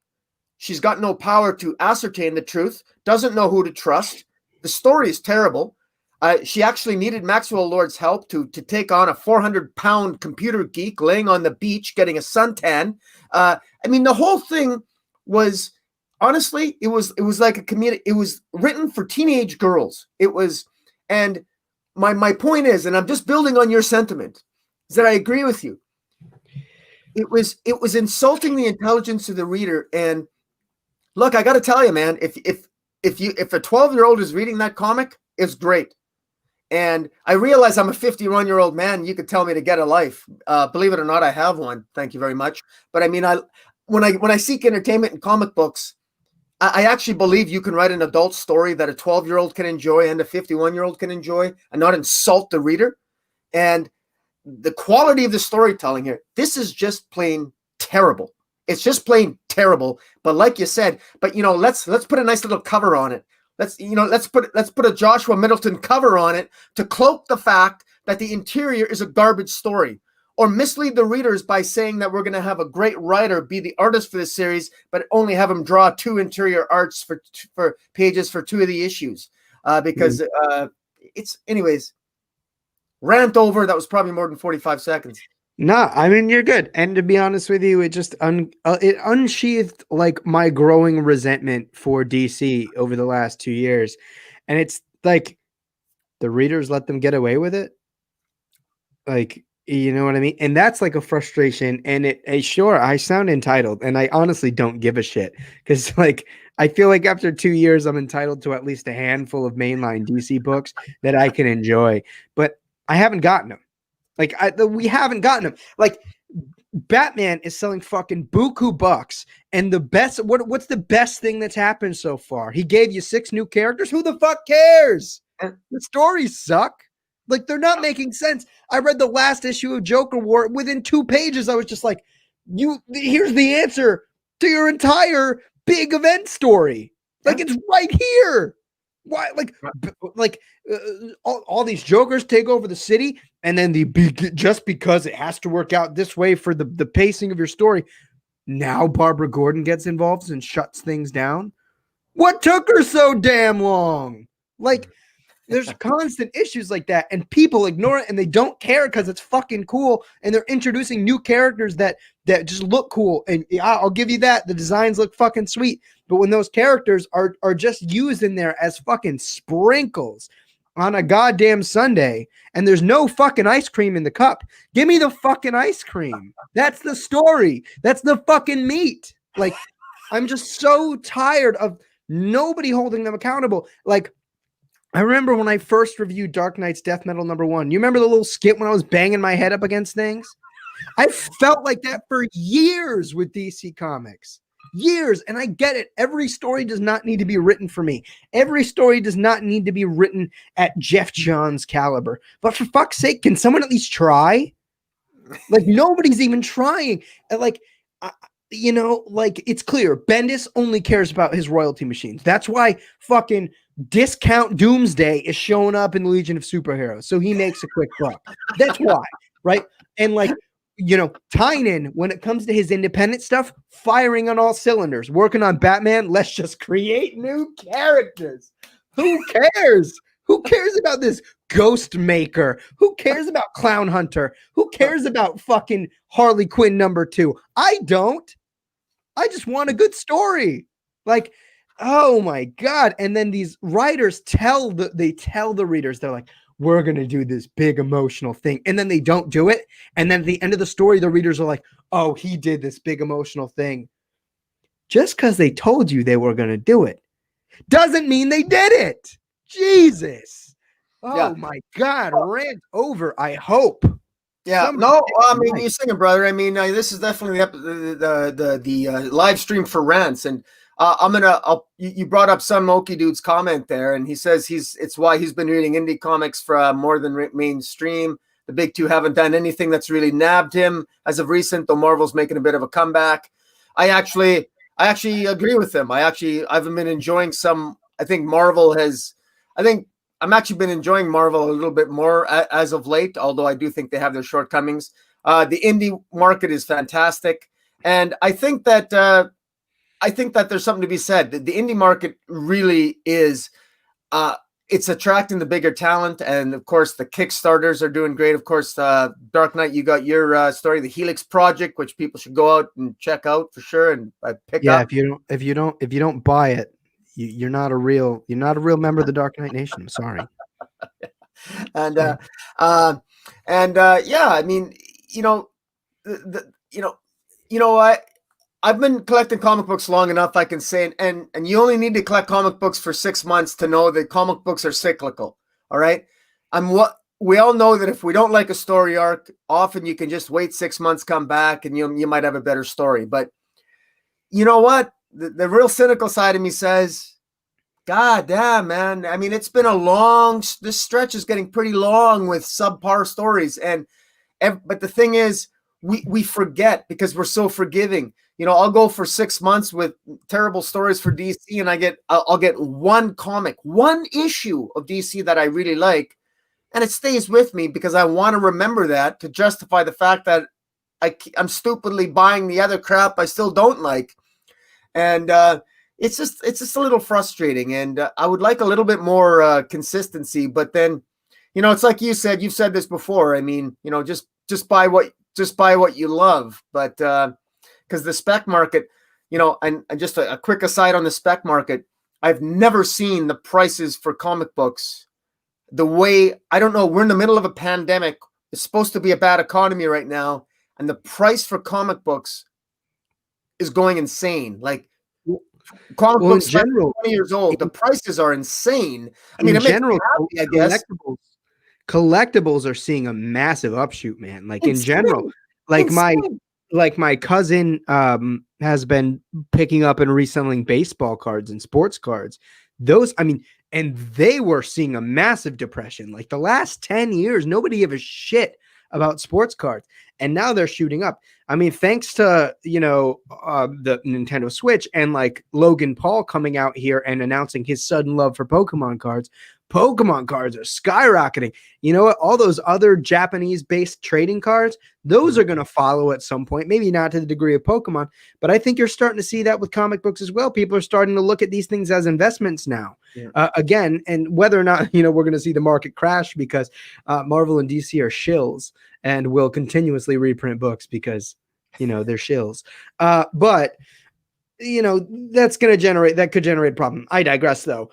She's got no power to ascertain the truth, doesn't know who to trust. The story is terrible. She actually needed Maxwell Lord's help to take on a 400-pound computer geek laying on the beach getting a suntan. I mean, the whole thing was, honestly, it was like a community. It was written for teenage girls. It was, and my point is, and I'm just building on your sentiment, is that I agree with you. It was insulting the intelligence of the reader. And look, I got to tell you, man, if a 12-year-old is reading that comic, it's great. And I realize I'm a 51-year-old man. You could tell me to get a life. Believe it or not, I have one. Thank you very much. But I mean, when I seek entertainment in comic books, I actually believe you can write an adult story that a 12-year-old can enjoy and a 51-year-old can enjoy and not insult the reader. And the quality of the storytelling here, this is just plain terrible. It's just plain terrible. But like you said, let's put a nice little cover on it. Let's put a Joshua Middleton cover on it to cloak the fact that the interior is a garbage story, or mislead the readers by saying that we're going to have a great writer be the artist for this series, but only have him draw 2 interior arts for pages for 2 of the issues. Because it's, anyways, rant over. That was probably more than 45 seconds. No, I mean, you're good. And to be honest with you, it just it unsheathed like my growing resentment for DC over the last 2 years. And it's like the readers let them get away with it. Like, you know what I mean? And that's like a frustration. And sure, I sound entitled, and I honestly don't give a shit, because like I feel like after 2 years, I'm entitled to at least a handful of mainline DC books that I can enjoy, but I haven't gotten them. Like we haven't gotten them. Like Batman is selling fucking buku bucks, and the best. What's the best thing that's happened so far? He gave you 6 new characters. Who the fuck cares? The stories suck. Like, they're not making sense. I read the last issue of Joker War. Within 2 pages, I was just like, here's the answer to your entire big event story. Like, it's right here. Why? All these Jokers take over the city, and then just because it has to work out this way for the pacing of your story, now Barbara Gordon gets involved and shuts things down. What took her so damn long? Like, there's constant issues like that, and people ignore it, and they don't care because it's fucking cool, and they're introducing new characters that just look cool, and I'll give you that. The designs look fucking sweet, but when those characters are just used in there as fucking sprinkles on a goddamn Sunday, and there's no fucking ice cream in the cup, give me the fucking ice cream. That's the story. That's the fucking meat. Like, I'm just so tired of nobody holding them accountable. Like, I remember when I first reviewed Dark Knight's Death Metal #1. You remember the little skit when I was banging my head up against things? I felt like that for years with DC Comics. Years. And I get it. Every story does not need to be written for me. Every story does not need to be written at Jeff Johns' caliber. But for fuck's sake, can someone at least try? Like, nobody's even trying. And like, it's clear Bendis only cares about his royalty machines. That's why fucking Discount Doomsday is showing up in the Legion of Superheroes, so he makes a quick buck. That's why, right? And like, Tynan, when it comes to his independent stuff, firing on all cylinders, working on Batman. Let's just create new characters. Who cares? Who cares about this Ghost Maker? Who cares about Clown Hunter? Who cares about fucking Harley Quinn #2? I don't. I just want a good story. Like, oh my God. And then these writers tell the readers, they're like, we're going to do this big emotional thing. And then they don't do it. And then at the end of the story, the readers are like, oh, he did this big emotional thing. Just because they told you they were going to do it doesn't mean they did it. Jesus. Oh my God. Rant over, I hope. Yeah, no, I mean, you're singing, brother. I mean, this is definitely the live stream for rants, and you brought up some Moki dude's comment there, and he says it's why he's been reading indie comics for more than mainstream. The big two haven't done anything that's really nabbed him as of recent, though Marvel's making a bit of a comeback. I actually agree with him. I've been enjoying some. I've actually been enjoying Marvel a little bit more as of late, although I do think they have their shortcomings. The indie market is fantastic, and I think that there's something to be said. The indie market really is. It's attracting the bigger talent, and of course, the Kickstarters are doing great. Of course, Dark Knight, you got your story, the Helix Project, which people should go out and check out for sure and pick up. If you don't buy it, you're not a real member of the Dark Knight Nation. I'm sorry. And I mean, I've been collecting comic books long enough, I can say, and you only need to collect comic books for 6 months to know that comic books are cyclical. All right. We all know that if we don't like a story arc, often you can just wait 6 months, come back, and you might have a better story. But you know what? The real cynical side of me says, God damn, man. I mean, it's been this stretch is getting pretty long with subpar stories. But the thing is, we forget because we're so forgiving. I'll go for 6 months with terrible stories for DC, and I'll get one issue of DC that I really like, and it stays with me because I want to remember that to justify the fact that I'm stupidly buying the other crap I still don't like. And it's just a little frustrating, and I would like a little bit more consistency. But then, it's like you've said this before. I mean, just buy what you love. But because the spec market, and just a quick aside on the spec market, I've never seen the prices for comic books the way, I don't know. We're in the middle of a pandemic. It's supposed to be a bad economy right now, and the price for comic books is going insane. Like comic books, in general, 20 years old, the prices are insane. I mean, in general, happy, I guess. Collectibles are seeing a massive upshoot, man. Like in general, like my cousin has been picking up and reselling baseball cards and sports cards. Those, I mean, and they were seeing a massive depression. Like the last 10 years, nobody gave a shit about sports cards, and now they're shooting up. I mean, thanks to the Nintendo Switch and like Logan Paul coming out here and announcing his sudden love for Pokemon cards are skyrocketing. You know what? All those other Japanese-based trading cards, those are going to follow at some point. Maybe not to the degree of Pokemon, but I think you're starting to see that with comic books as well. People are starting to look at these things as investments now. Yeah. Again, and whether or not we're going to see the market crash because Marvel and DC are shills and will continuously reprint books because they're shills. But that could generate a problem. I digress, though.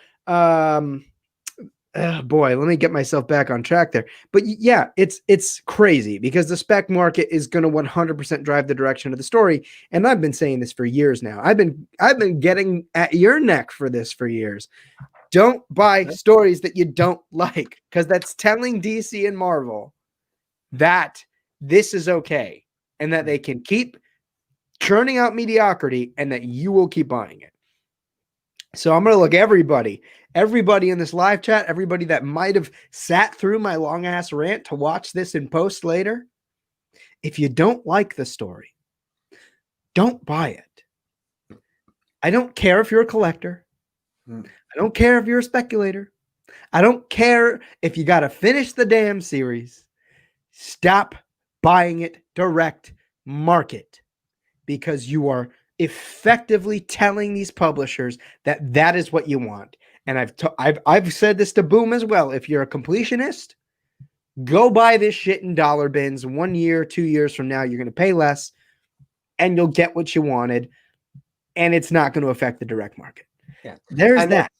Boy, let me get myself back on track there. But yeah, it's crazy because the spec market is going to 100% drive the direction of the story. And I've been saying this for years now. I've been getting at your neck for this for years. Don't buy stories that you don't like, because that's telling DC and Marvel that this is okay and that they can keep churning out mediocrity and that you will keep buying it. So I'm going to look everybody in this live chat, everybody that might have sat through my long ass rant to watch this in post later. If you don't like the story, don't buy it. I don't care if you're a collector. I don't care if you're a speculator. I don't care if you got to finish the damn series. Stop buying it direct market, because you are effectively telling these publishers that that is what you want. And I've said this to Boom as well. If you're a completionist, go buy this shit in dollar bins. 1 year, 2 years from now, you're going to pay less and you'll get what you wanted. And it's not going to affect the direct market. Yeah. There's that.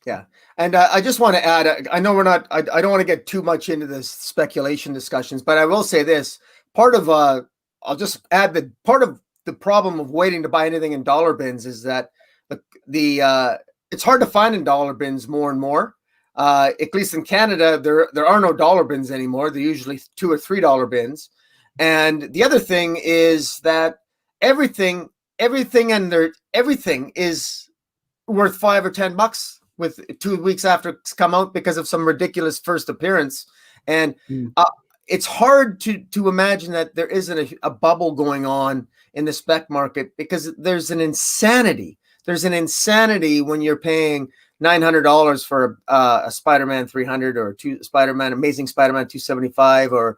Yeah. And I just want to add, I know we're not, I don't want to get too much into this speculation discussions, but I will say this part of, I'll just add that part of the problem of waiting to buy anything in dollar bins is that it's hard to find in dollar bins more and more. At least in Canada, there are no dollar bins anymore. They're usually $2 or $3 bins. And the other thing is that everything is worth $5 or $10 with 2 weeks after it's come out because of some ridiculous first appearance. And it's hard to imagine that there isn't a bubble going on in the spec market, because there's an insanity. There's an insanity when you're paying $900 for a Spider-Man 300 or Amazing Spider-Man 275, or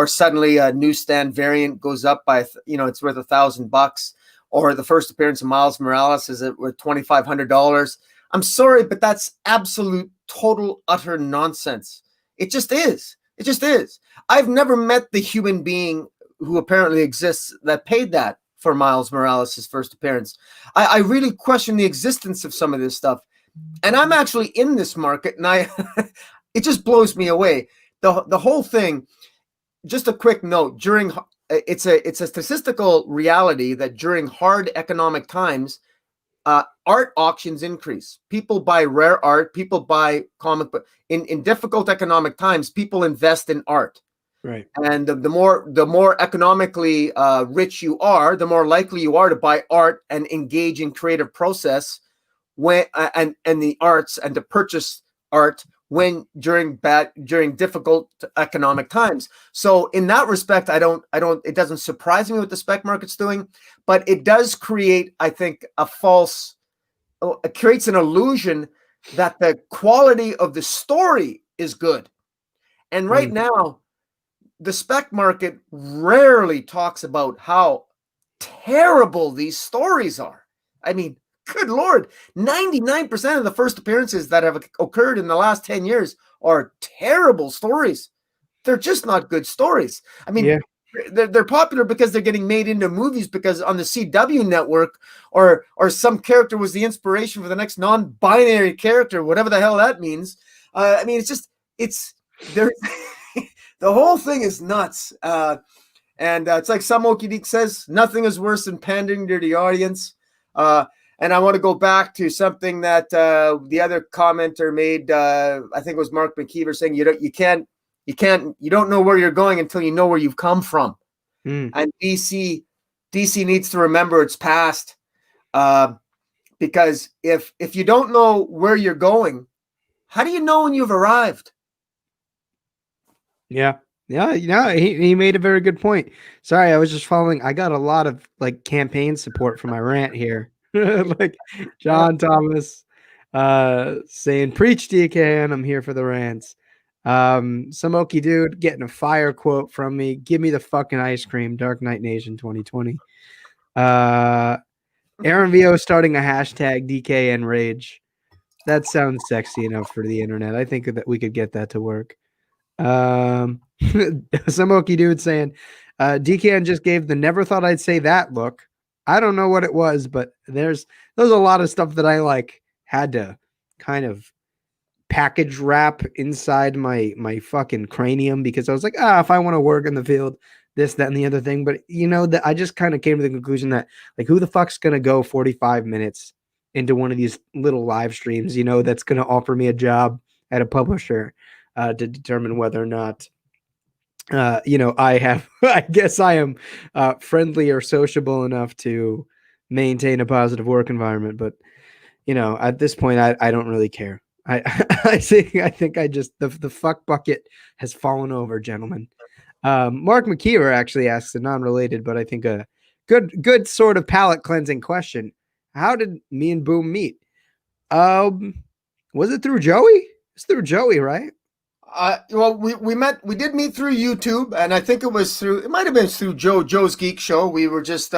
suddenly a newsstand variant goes up by, it's worth $1,000, or the first appearance of Miles Morales is worth $2,500. I'm sorry, but that's absolute, total, utter nonsense. It just is. It just is. I've never met the human being who apparently exists that paid that for Miles Morales' first appearance. I really question the existence of some of this stuff. And I'm actually in this market, and it just blows me away. The whole thing, just a quick note, it's a statistical reality that during hard economic times, art auctions increase. People buy rare art. People buy comic book. In difficult economic times, people invest in art. Right. And the more economically rich you are, the more likely you are to buy art and engage in creative process and the arts, and to purchase art during difficult economic times. So in that respect, it doesn't surprise me what the spec market's doing, but it does create, I think, it creates an illusion that the quality of the story is good. And right now, the spec market rarely talks about how terrible these stories are. I mean, good Lord, 99% of the first appearances that have occurred in the last 10 years are terrible stories. They're just not good stories. I mean, they're popular because they're getting made into movies, because on the CW network or some character was the inspiration for the next non-binary character, whatever the hell that means. I mean, there. The whole thing is nuts. And it's like some Okey says, nothing is worse than pandering to the audience. And I want to go back to something that the other commenter made. I think it was Mark McKeever, saying you don't know where you're going until you know where you've come from. And DC needs to remember its past, because if you don't know where you're going, how do you know when you've arrived? Yeah. He made a very good point. Sorry, I was just following. I got a lot of campaign support for my rant here. Like John Thomas saying, "Preach, DK, and I'm here for the rants." Some Okie dude getting a fire quote from me. "Give me the fucking ice cream." DarkKnightNation 2020. Aaron VO starting a hashtag DKN Rage. That sounds sexy enough for the internet. I think that we could get that to work. Some Okie dude saying, DKN just gave the "never thought I'd say that" look. I don't know what it was, but there's a lot of stuff that I had to kind of package wrap inside my fucking cranium, because I was like, if I want to work in the field, this, that, and the other thing. But that I just kind of came to the conclusion that who the fuck's gonna go 45 minutes into one of these little live streams, that's gonna offer me a job at a publisher to determine whether or not I guess I am friendly or sociable enough to maintain a positive work environment. But at this point, I don't really care. I think I just the fuck bucket has fallen over, gentlemen. Mark McKeever actually asks a non-related, but I think a good sort of palate cleansing question. How did me and Boom meet? Was it through Joey? It's through Joey, right? Well, we did meet through YouTube, and I think it might have been through Joe's Geek Show. We just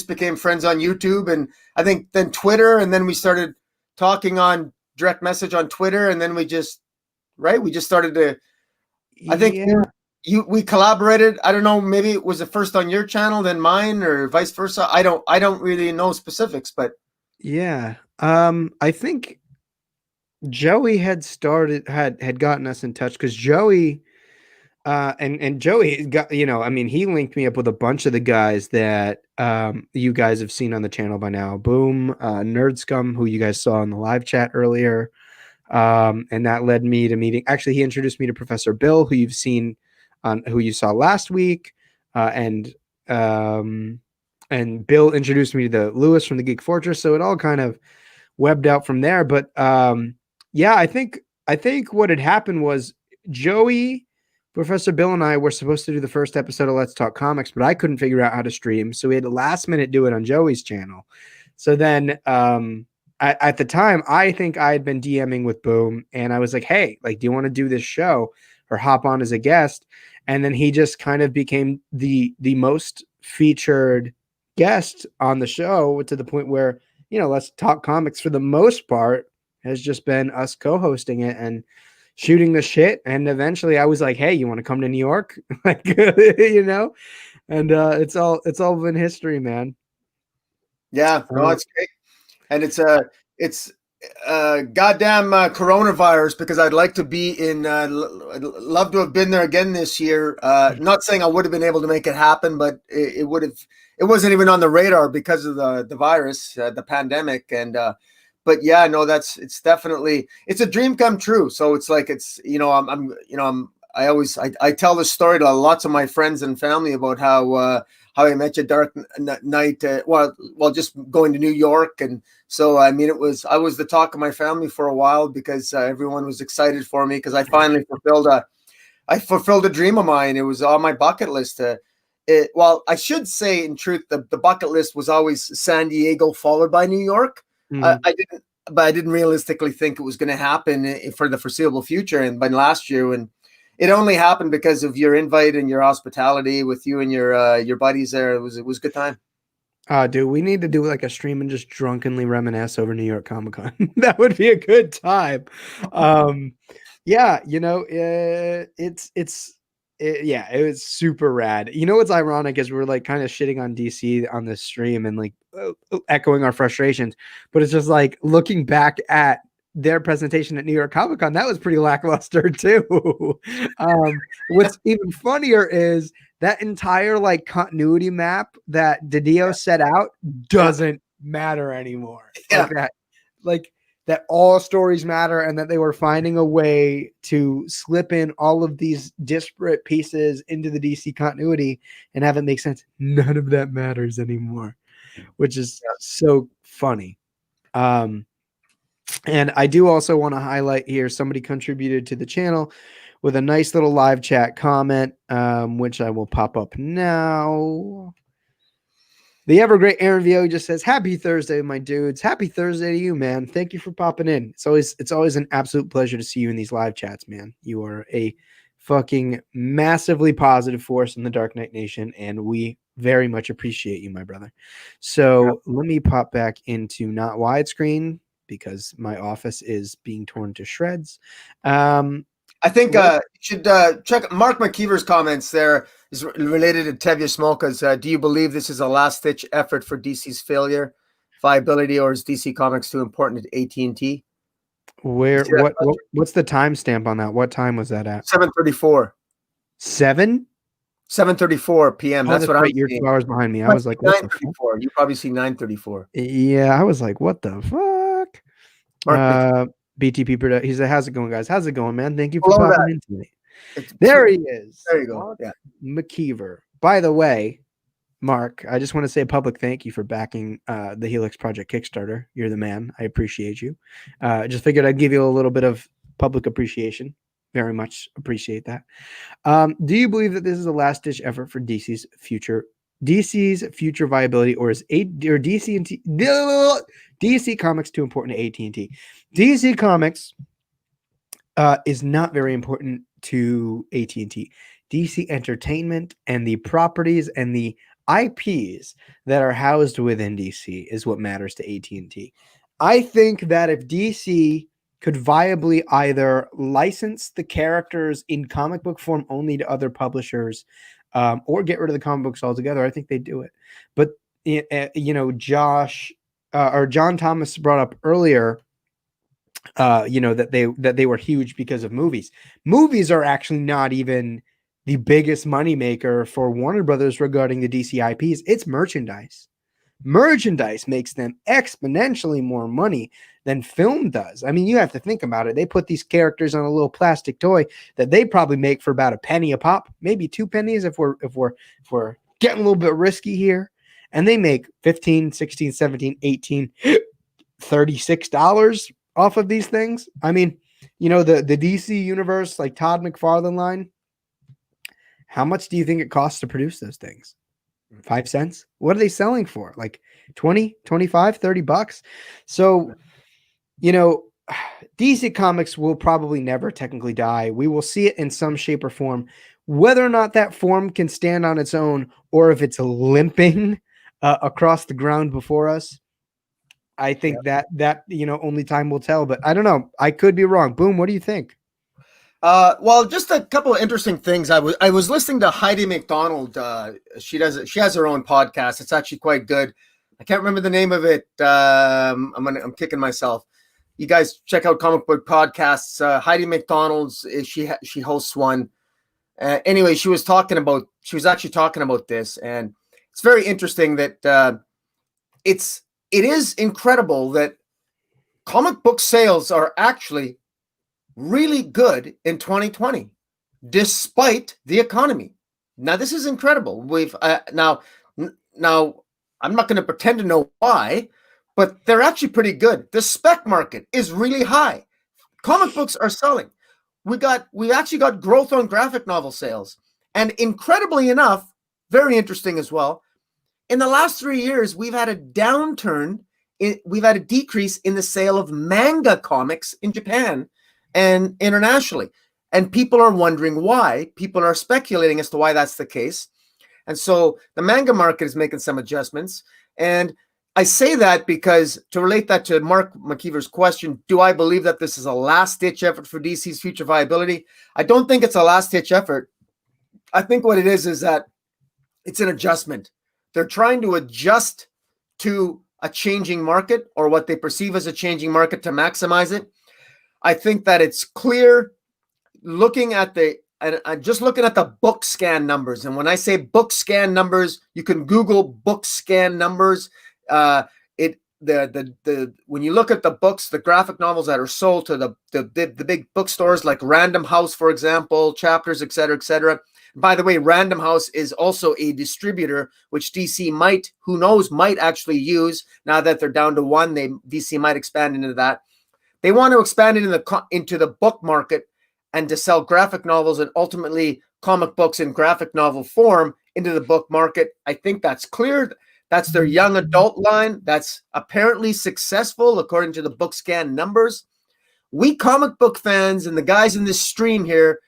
became friends on YouTube, and I think then Twitter, and then we started talking on direct message on Twitter, and then we just started to. I think we collaborated. I don't know, maybe it was the first on your channel, then mine, or vice versa. I don't really know specifics, but yeah, I think Joey had gotten us in touch because Joey, and Joey got, I mean, he linked me up with a bunch of the guys that you guys have seen on the channel by now. Boom, Nerd Scum, who you guys saw in the live chat earlier, and that led me to meeting. Actually, he introduced me to Professor Bill, who you saw last week, and Bill introduced me to Lewis from the Geek Fortress. So it all kind of webbed out from there, but yeah, I think what had happened was Joey, Professor Bill, and I were supposed to do the first episode of Let's Talk Comics, but I couldn't figure out how to stream, so we had to last minute do it on Joey's channel. So then, at the time, I think I had been DMing with Boom, and I was like, "Hey, like, do you want to do this show or hop on as a guest?" And then he just kind of became the most featured guest on the show, to the point where, Let's Talk Comics for the most part has just been us co-hosting it and shooting the shit. And eventually I was like, "Hey, you want to come to New York?" Like, and it's all been history, man. yeah, no, it's great. And it's goddamn coronavirus, because I'd like to be in, I'd love to have been there again this year. Not saying I would have been able to make it happen, but it wasn't even on the radar because of the virus, the pandemic. And but yeah, no, it's definitely, it's a dream come true. So it's like, I tell this story to lots of my friends and family about how I met you, Dark Knight, well, just going to New York. And so, I mean, I was the talk of my family for a while, because everyone was excited for me, because I finally fulfilled a dream of mine. It was on my bucket list. Well, I should say, in truth, the bucket list was always San Diego, followed by New York. I didn't realistically think it was going to happen for the foreseeable future. And by last year, when it only happened because of your invite and your hospitality with you and your buddies there, it was a good time. Dude, we need to do like a stream and just drunkenly reminisce over New York Comic Con. That would be a good time. Yeah, it was super rad. What's ironic is we're like kind of shitting on DC on this stream and like echoing our frustrations, but it's just like looking back at their presentation at New York Comic Con, that was pretty lackluster too. What's even funnier is that entire like continuity map that Didio set out doesn't matter anymore. Yeah. Like that all stories matter, and that they were finding a way to slip in all of these disparate pieces into the DC continuity and have it make sense. None of that matters anymore, which is so funny. And I do also want to highlight here, somebody contributed to the channel with a nice little live chat comment, which I will pop up now. The ever great Aaron VO just says, "Happy Thursday, my dudes. Happy Thursday to you, man. Thank you for popping in. It's always an absolute pleasure to see you in these live chats, man. You are a fucking massively positive force in the Dark Knight Nation, and we very much appreciate you, my brother." So let me pop back into not widescreen, because my office is being torn to shreds. I think you should check Mark McKeever's comments there. Is related to Tevye Smolka's. Do you believe this is a last-ditch effort for DC's failure, viability, or is DC Comics too important to AT&T? What's the timestamp on that? What time was that at? 7:34. 7:34 p.m. That's what I'm You're 2 hours behind me. I was like, what the fuck? You probably see 9:34. Yeah, I was like, what the fuck? BTP Product. He said, "How's it going, guys? How's it going, man? Thank you for popping in today." There he is. There you go. Yeah. McKeever. By the way, Mark, I just want to say a public thank you for backing the Helix Project Kickstarter. You're the man. I appreciate you. Just figured I'd give you a little bit of public appreciation. Very much appreciate that. Do you believe that this is a last-ditch effort for DC's future DC's future viability, or is DC and DC Comics too important to AT&T? DC Comics is not very important to AT&T. DC Entertainment and the properties and the IPs that are housed within DC is what matters to AT&T. I think that if DC could viably either license the characters in comic book form only to other publishers, or get rid of the comic books altogether, I think they'd do it. But Josh or John Thomas brought up earlier, that they were huge because of movies. Movies are actually not even the biggest moneymaker for Warner Brothers regarding the DC IPs. It's merchandise. Merchandise makes them exponentially more money than film does. I mean, you have to think about it. They put these characters on a little plastic toy that they probably make for about a penny a pop, maybe 2 pennies if we're getting a little bit risky here. And they make 15, 16, 17, 18, $36 off of these things. I mean, the DC universe, like Todd McFarlane line, how much do you think it costs to produce those things? 5 cents? What are they selling for? Like 20, 25, 30 bucks? So, DC Comics will probably never technically die. We will see it in some shape or form. Whether or not that form can stand on its own, or if it's limping across the ground before us, I think that only time will tell. But I don't know. I could be wrong. Boom. What do you think? Well, just a couple of interesting things. I was listening to Heidi McDonald. She has her own podcast. It's actually quite good. I can't remember the name of it. I'm kicking myself. You guys check out comic book podcasts. Heidi McDonald's, she hosts one. Anyway, she was actually talking about this, and it's very interesting that it is incredible that comic book sales are actually really good in 2020, despite the economy. Now, this is incredible. We've now I'm not going to pretend to know why, but they're actually pretty good. The spec market is really high. Comic books are selling. We actually got growth on graphic novel sales, and incredibly enough, very interesting as well. In the last 3 years, we've had a downturn. We've had a decrease in the sale of manga comics in Japan and internationally. And people are wondering why. People are speculating as to why that's the case. And so the manga market is making some adjustments. And I say that because to relate that to Mark McKeever's question, do I believe that this is a last-ditch effort for DC's future viability? I don't think it's a last-ditch effort. I think what it is that it's an adjustment. They're trying to adjust to a changing market, or what they perceive as a changing market, to maximize it. I think that it's clear looking at the book scan numbers. And when I say book scan numbers, you can Google book scan numbers. When you look at the books, the graphic novels that are sold to the big bookstores like Random House, for example, Chapters, et cetera, et cetera. By the way, Random House is also a distributor, which DC might actually use. Now that they're down to one, DC might expand into that. They want to expand it into the book market and to sell graphic novels and ultimately comic books in graphic novel form into the book market. I think that's clear. That's their young adult line. That's apparently successful according to the book scan numbers. We comic book fans and the guys in this stream here,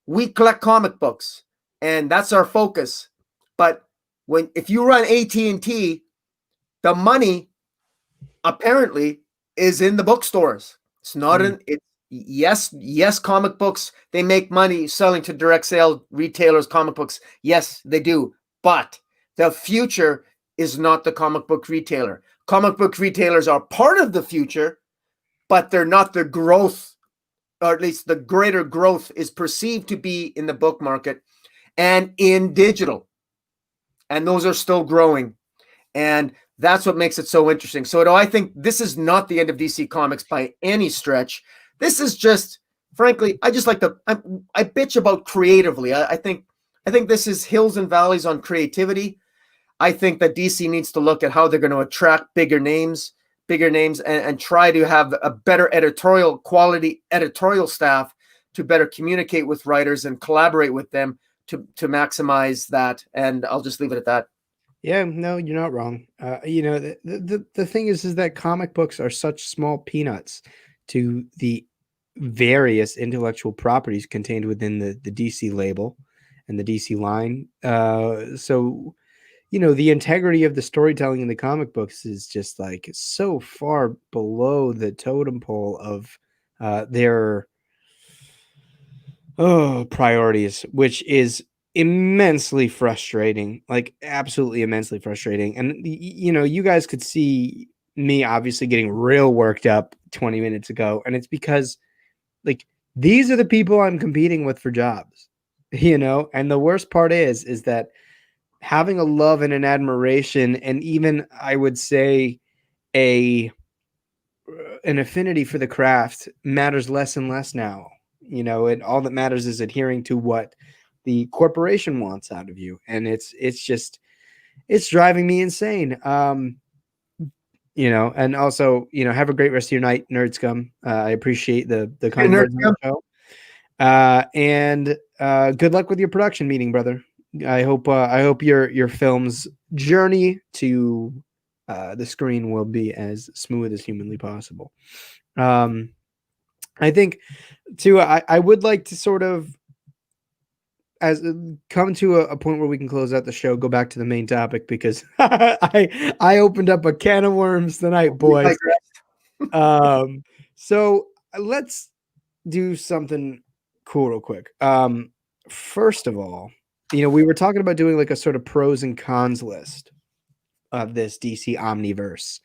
we collect comic books, and that's our focus. But if you run AT&T, the money apparently is in the bookstores. It's not yes, comic books, they make money selling to direct sale retailers, comic books. Yes, they do. But the future is not the comic book retailer. Comic book retailers are part of the future, but they're not the growth, or at least the greater growth is perceived to be in the book market and in digital. And those are still growing. And that's what makes it so interesting. So I think this is not the end of DC Comics by any stretch. This is just, frankly, I just like I bitch about creatively. I think this is hills and valleys on creativity. I think that DC needs to look at how they're going to attract bigger names and try to have a better editorial staff to better communicate with writers and collaborate with them to maximize that. And I'll just leave it at that. Yeah, no, you're not wrong. The thing is that comic books are such small peanuts to the various intellectual properties contained within the DC label and the DC line. So the integrity of the storytelling in the comic books is just like so far below the totem pole of their priorities, which is immensely frustrating, like absolutely immensely frustrating. And you guys could see me obviously getting real worked up 20 minutes ago, and it's because like these are the people I'm competing with for jobs, and the worst part is that having a love and an admiration, and even I would say a an affinity for the craft matters less and less now. And all that matters is adhering to what the corporation wants out of you, and it's driving me insane. And also, have a great rest of your night, Nerd Scum. I appreciate the kind Nerd words on the Scum. show. And good luck with your production meeting, brother. I hope your film's journey to the screen will be as smooth as humanly possible. I think too. I would like to sort of come to a point where we can close out the show. Go back to the main topic because I opened up a can of worms tonight, boys. So let's do something cool real quick. First of all, we were talking about doing like a sort of pros and cons list of this DC Omniverse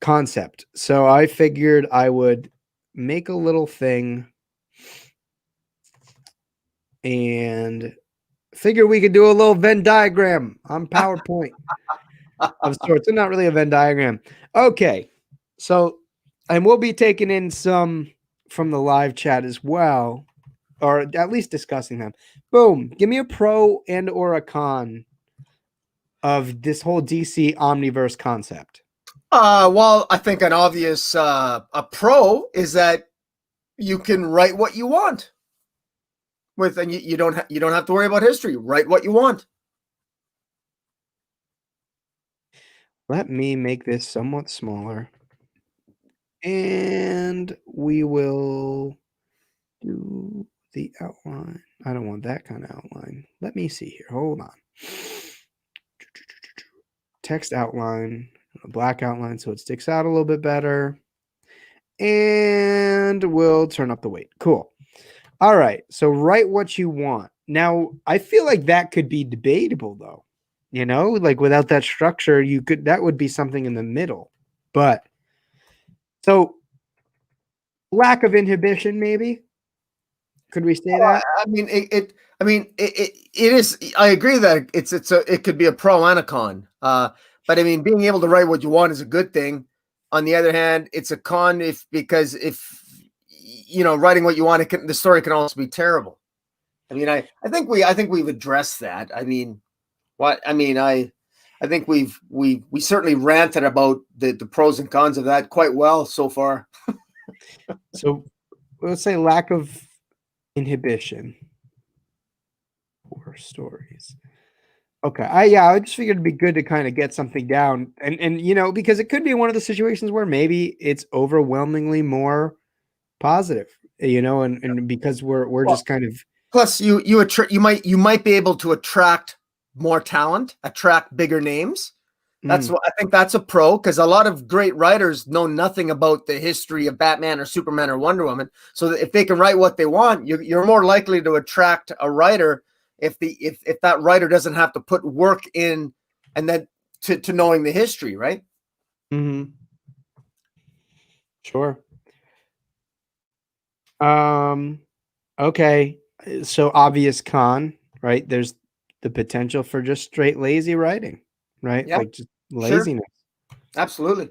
concept. So I figured I would make a little thing and figure we could do a little Venn diagram on PowerPoint of sorts. And not really a Venn diagram. Okay. So, and we'll be taking in some from the live chat as well, or at least discussing them. Boom. Give me a pro and or a con of this whole DC Omniverse concept. Well, I think an obvious a pro is that you can write what you want with, and you don't have to worry about history. Write what you want. Let me make this somewhat smaller. And we will do the outline. I don't want that kind of outline. Let me see here. Hold on. Text outline, a black outline so it sticks out a little bit better. And we'll turn up the weight. Cool. All right. So write what you want. Now, I feel like that could be debatable though. Like without that structure, that would be something in the middle. But so lack of inhibition, maybe. Could we say that? I mean, it is. I agree that it could be a pro and a con. But I mean, being able to write what you want is a good thing. On the other hand, it's a con because if writing what you want, the story can also be terrible. I mean, I think we've addressed that. I mean, I think we certainly ranted about the pros and cons of that quite well so far. So let's say lack of inhibition for stories. Okay. I just figured it'd be good to kind of get something down and because it could be one of the situations where maybe it's overwhelmingly more positive, and because we're just kind of. Plus you might be able to attract more talent, attract bigger names. That's what I think that's a pro, because a lot of great writers know nothing about the history of Batman or Superman or Wonder Woman. So if they can write what they want, you're more likely to attract a writer if that writer doesn't have to put work in and then to knowing the history, right? Mm-hmm. Sure. Okay. So obvious con, right? There's the potential for just straight lazy writing, right? Yeah, like just laziness. Sure. Absolutely.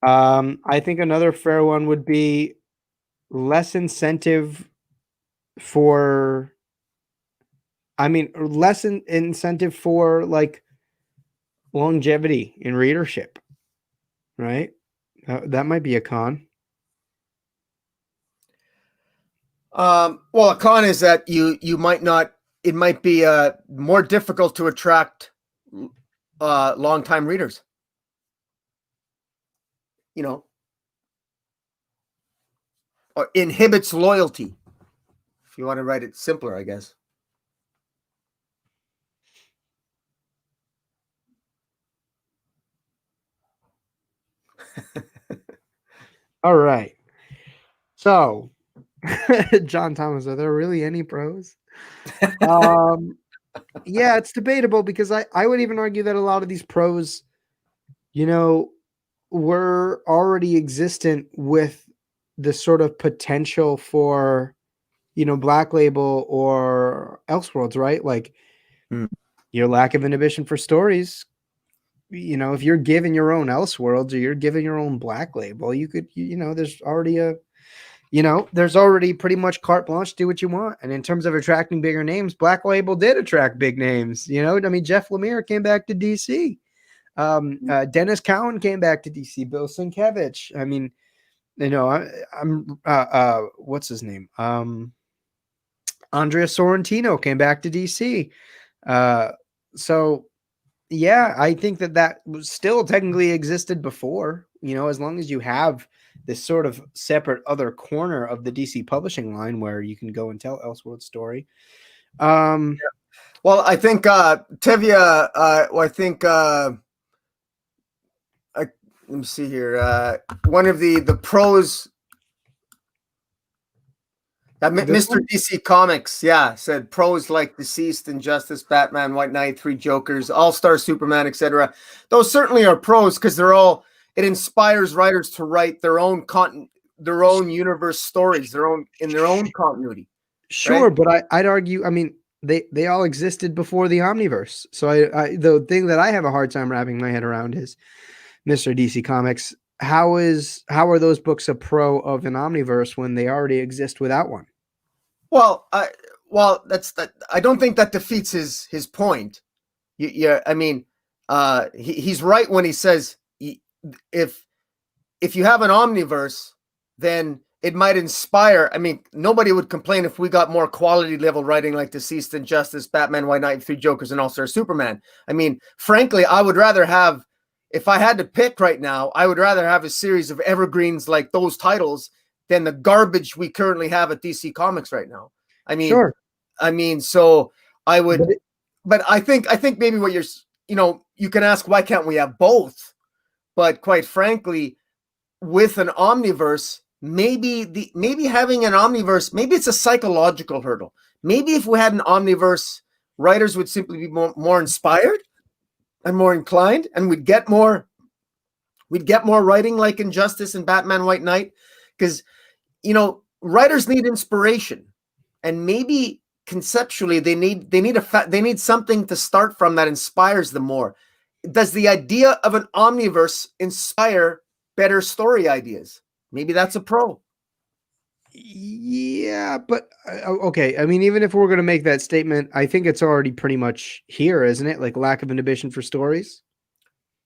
I think another fair one would be less incentive for. Less incentive for like longevity in readership, right? That might be a con. Well, a con is that you might not. It might be more difficult to attract longtime readers. You know, or inhibits loyalty. If you want to write it simpler, I guess. All right. So, John Thomas, are there really any pros? Yeah, it's debatable because I would even argue that a lot of these pros, you know, were already existent with the sort of potential for, Black Label or Elseworlds, right? Like Hmm. your lack of inhibition for stories. If you're given your own Elseworlds or you're given your own Black Label, you could, there's already pretty much carte blanche, do what you want. And in terms of attracting bigger names, Black Label did attract big names. I mean, Jeff Lemire came back to DC. Dennis Cowan came back to DC. Bill Sienkiewicz. I mean, I'm what's his name? Andrea Sorrentino came back to DC. So yeah, I think that was still technically existed before, as long as you have this sort of separate other corner of the DC publishing line where you can go and tell Elseworlds story. Well, I think Tevia. I think let me see here. One of the pros. Mr. DC Comics, said pros like Deceased, Injustice, Batman, White Knight, Three Jokers, All-Star Superman, etc. Those certainly are pros because it inspires writers to write their own universe stories, in their own continuity. Sure, right? but I'd argue, I mean, they all existed before the Omniverse. So the thing that I have a hard time wrapping my head around is Mr. DC Comics. How are those books a pro of an Omniverse when they already exist without one? Well, that's that. I don't think that defeats his point. I mean, he's right when he says if you have an Omniverse, then it might inspire. I mean, nobody would complain if we got more quality level writing like Deceased, Injustice, Batman, White Knight, Three Jokers, and All-Star Superman. I mean, frankly, I would rather have, if I had to pick right now, I would rather have a series of evergreens like those titles than the garbage we currently have at DC Comics right now. I mean, Sure. So I would, but I think maybe what you're, you can ask, why can't we have both? But quite frankly, with an Omniverse, maybe having an Omniverse, maybe it's a psychological hurdle. Maybe if we had an Omniverse, writers would simply be more inspired and more inclined, and we'd get more writing like Injustice and Batman White Knight, because writers need inspiration, and maybe conceptually they need something to start from that inspires them more. Does the idea of an Omniverse inspire better story ideas? Maybe that's a pro. Yeah, but okay. I mean, even if we're going to make that statement, I think it's already pretty much here, isn't it? Like lack of inhibition for stories.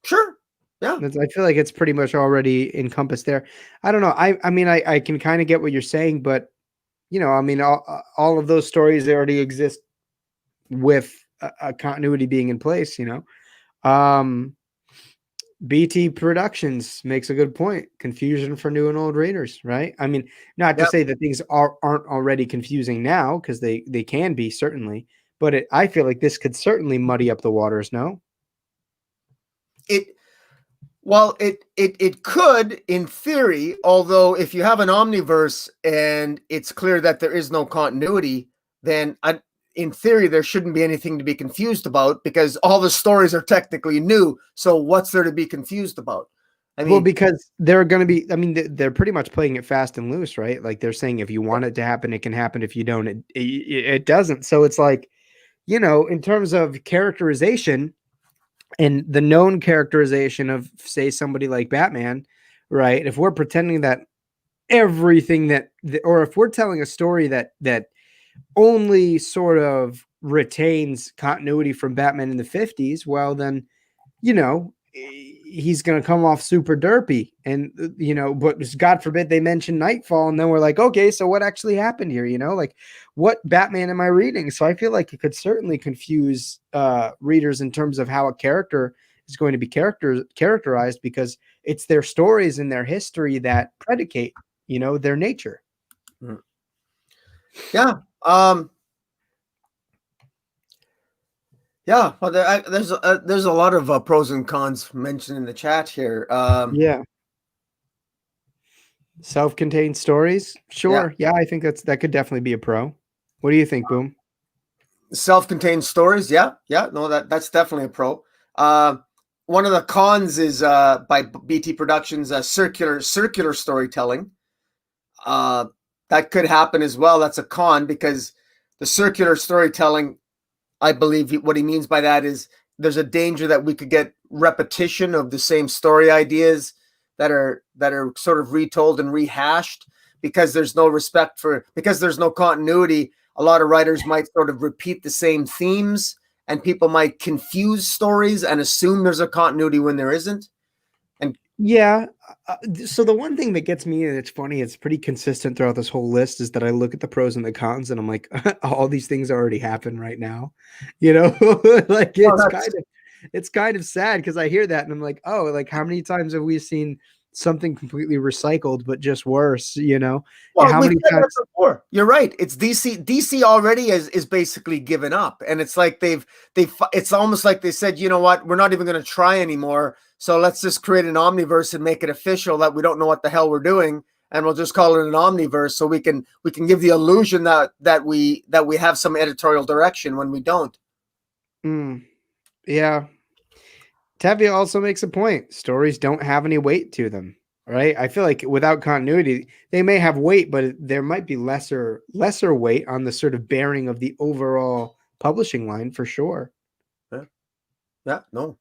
Sure. Yeah. I feel like it's pretty much already encompassed there. I don't know. I mean, I can kind of get what you're saying, but I mean, all of those stories already exist with a continuity being in place. BT Productions makes a good point. Confusion for new and old readers, right? I mean, not to say that things aren't already confusing now, because they can be, certainly, but I feel like this could certainly muddy up the waters. No, it could, in theory, although if you have an Omniverse and it's clear that there is no continuity, then in theory, there shouldn't be anything to be confused about, because all the stories are technically new. So what's there to be confused about? I mean, well, because they're going to be, I mean, they're pretty much playing it fast and loose, right? Like they're saying, if you want it to happen, it can happen. If you don't, it doesn't. So it's like, in terms of characterization and the known characterization of, say, somebody like Batman, right? If we're pretending that everything or if we're telling a story that only sort of retains continuity from Batman in the 50s, well, then, he's going to come off super derpy. And, but God forbid they mention Nightfall. And then we're like, okay, so what actually happened here? Like what Batman am I reading? So I feel like it could certainly confuse readers in terms of how a character is going to be characterized, because it's their stories and their history that predicate, their nature. Yeah. Yeah, well, there's a lot of pros and cons mentioned in the chat here. Yeah. Self-contained stories, sure. Yeah, I think that could definitely be a pro. What do you think, Boom? Self-contained stories, yeah, no, that's definitely a pro. One of the cons is by BT Productions, circular storytelling. That could happen as well. That's a con, because the circular storytelling, I believe what he means by that is there's a danger that we could get repetition of the same story ideas that are sort of retold and rehashed, because there's no because there's no continuity. A lot of writers might sort of repeat the same themes, and people might confuse stories and assume there's a continuity when there isn't. And yeah, so the one thing that gets me, and it's funny, it's pretty consistent throughout this whole list, is that I look at the pros and the cons, and I'm like, all these things already happen right now, like it's kind of sad, because I hear that and I'm like, oh, like how many times have we seen something completely recycled but just worse? Well, how many times before? You're right. It's DC already is basically given up, and it's like it's almost like they said, you know what, we're not even going to try anymore. So let's just create an Omniverse and make it official that we don't know what the hell we're doing, and we'll just call it an Omniverse, so we can give the illusion that we have some editorial direction when we don't. Yeah. Tevye also makes a point. Stories don't have any weight to them, right? I feel like without continuity, they may have weight, but there might be lesser weight on the sort of bearing of the overall publishing line, for sure. Yeah, no.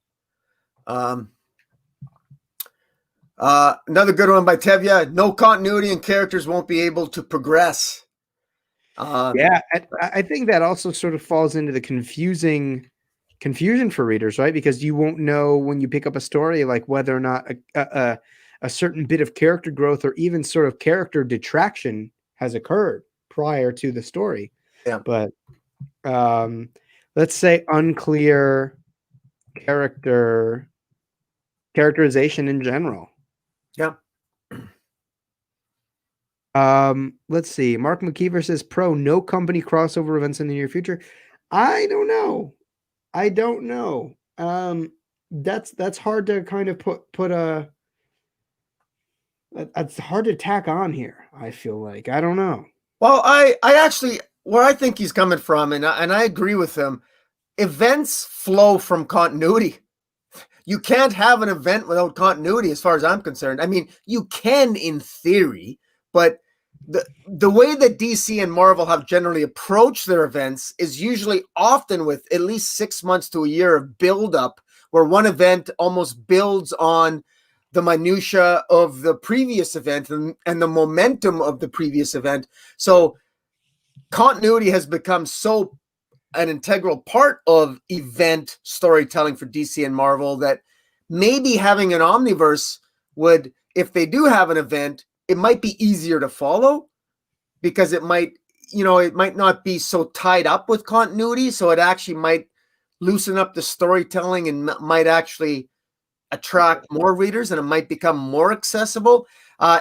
Another good one by Tevye. No continuity and characters won't be able to progress. Yeah, I think that also sort of falls into the confusion for readers, right? Because you won't know when you pick up a story, like whether or not a certain bit of character growth or even sort of character detraction has occurred prior to the story. Yeah. But let's say unclear characterization in general. Yeah. Let's see. Mark McKeever says pro, no company crossover events in the near future. I don't know. That's hard to kind of put a that's hard to tack on here. I feel like, I don't know. Well, I actually, where I think he's coming from, and I agree with him, events flow from continuity. You can't have an event without continuity, as far as I'm concerned. I mean, you can in theory, but the way that DC and Marvel have generally approached their events is usually often with at least 6 months to a year of build-up, where one event almost builds on the minutia of the previous event and the momentum of the previous event. So continuity has become so an integral part of event storytelling for DC and Marvel that maybe having an Omniverse would, if they do have an event, it might be easier to follow, because it might not be so tied up with continuity. So it actually might loosen up the storytelling and might actually attract more readers, and it might become more accessible.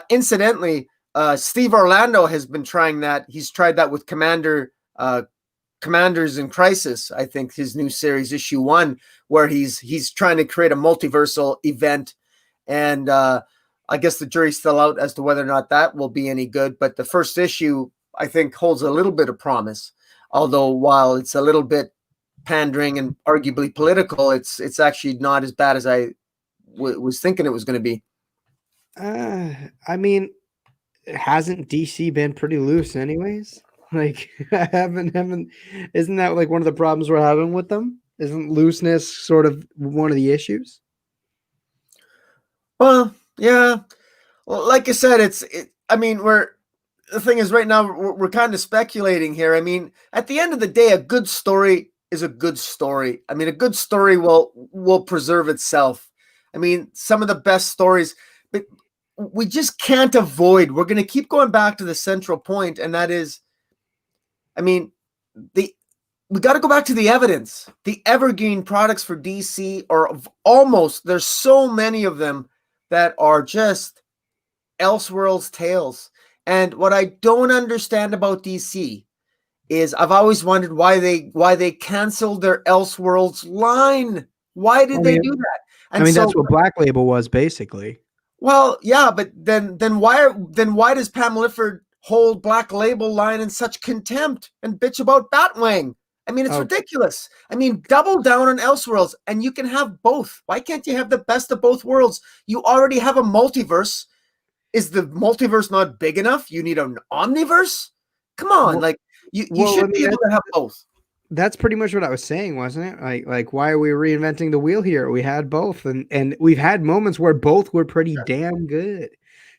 Incidentally, Steve Orlando has been trying that. He's tried that with Commanders in Crisis, I think his new series, issue 1, where he's trying to create a multiversal event. And I guess the jury's still out as to whether or not that will be any good. But the first issue, I think, holds a little bit of promise. Although while it's a little bit pandering and arguably political, it's actually not as bad as I was thinking it was going to be. I mean, hasn't DC been pretty loose anyways? Like, isn't that like one of the problems we're having with them? Isn't looseness sort of one of the issues? Well, yeah. Well, like I said, the thing is, right now we're kind of speculating here. I mean, at the end of the day, a good story is a good story. I mean, a good story will preserve itself. I mean, some of the best stories, but we just can't avoid. We're going to keep going back to the central point, and that is, I mean, we got to go back to the evidence. The evergreen products for DC are almost, there's so many of them that are just Elseworlds tales. And what I don't understand about DC is I've always wondered why they canceled their Elseworlds line. Why did they do that? And that's what Black Label was basically. Well, yeah, but then why does Pam Lifford hold Black Label line in such contempt and bitch about Batwing? I mean, it's ridiculous. I mean, double down on Elseworlds, and you can have both. Why can't you have the best of both worlds? You already have a multiverse. Is the multiverse not big enough? You need an Omniverse? Come on, you should be able to have both. That's pretty much what I was saying, wasn't it? Like why are we reinventing the wheel here? We had both, and we've had moments where both were pretty damn good.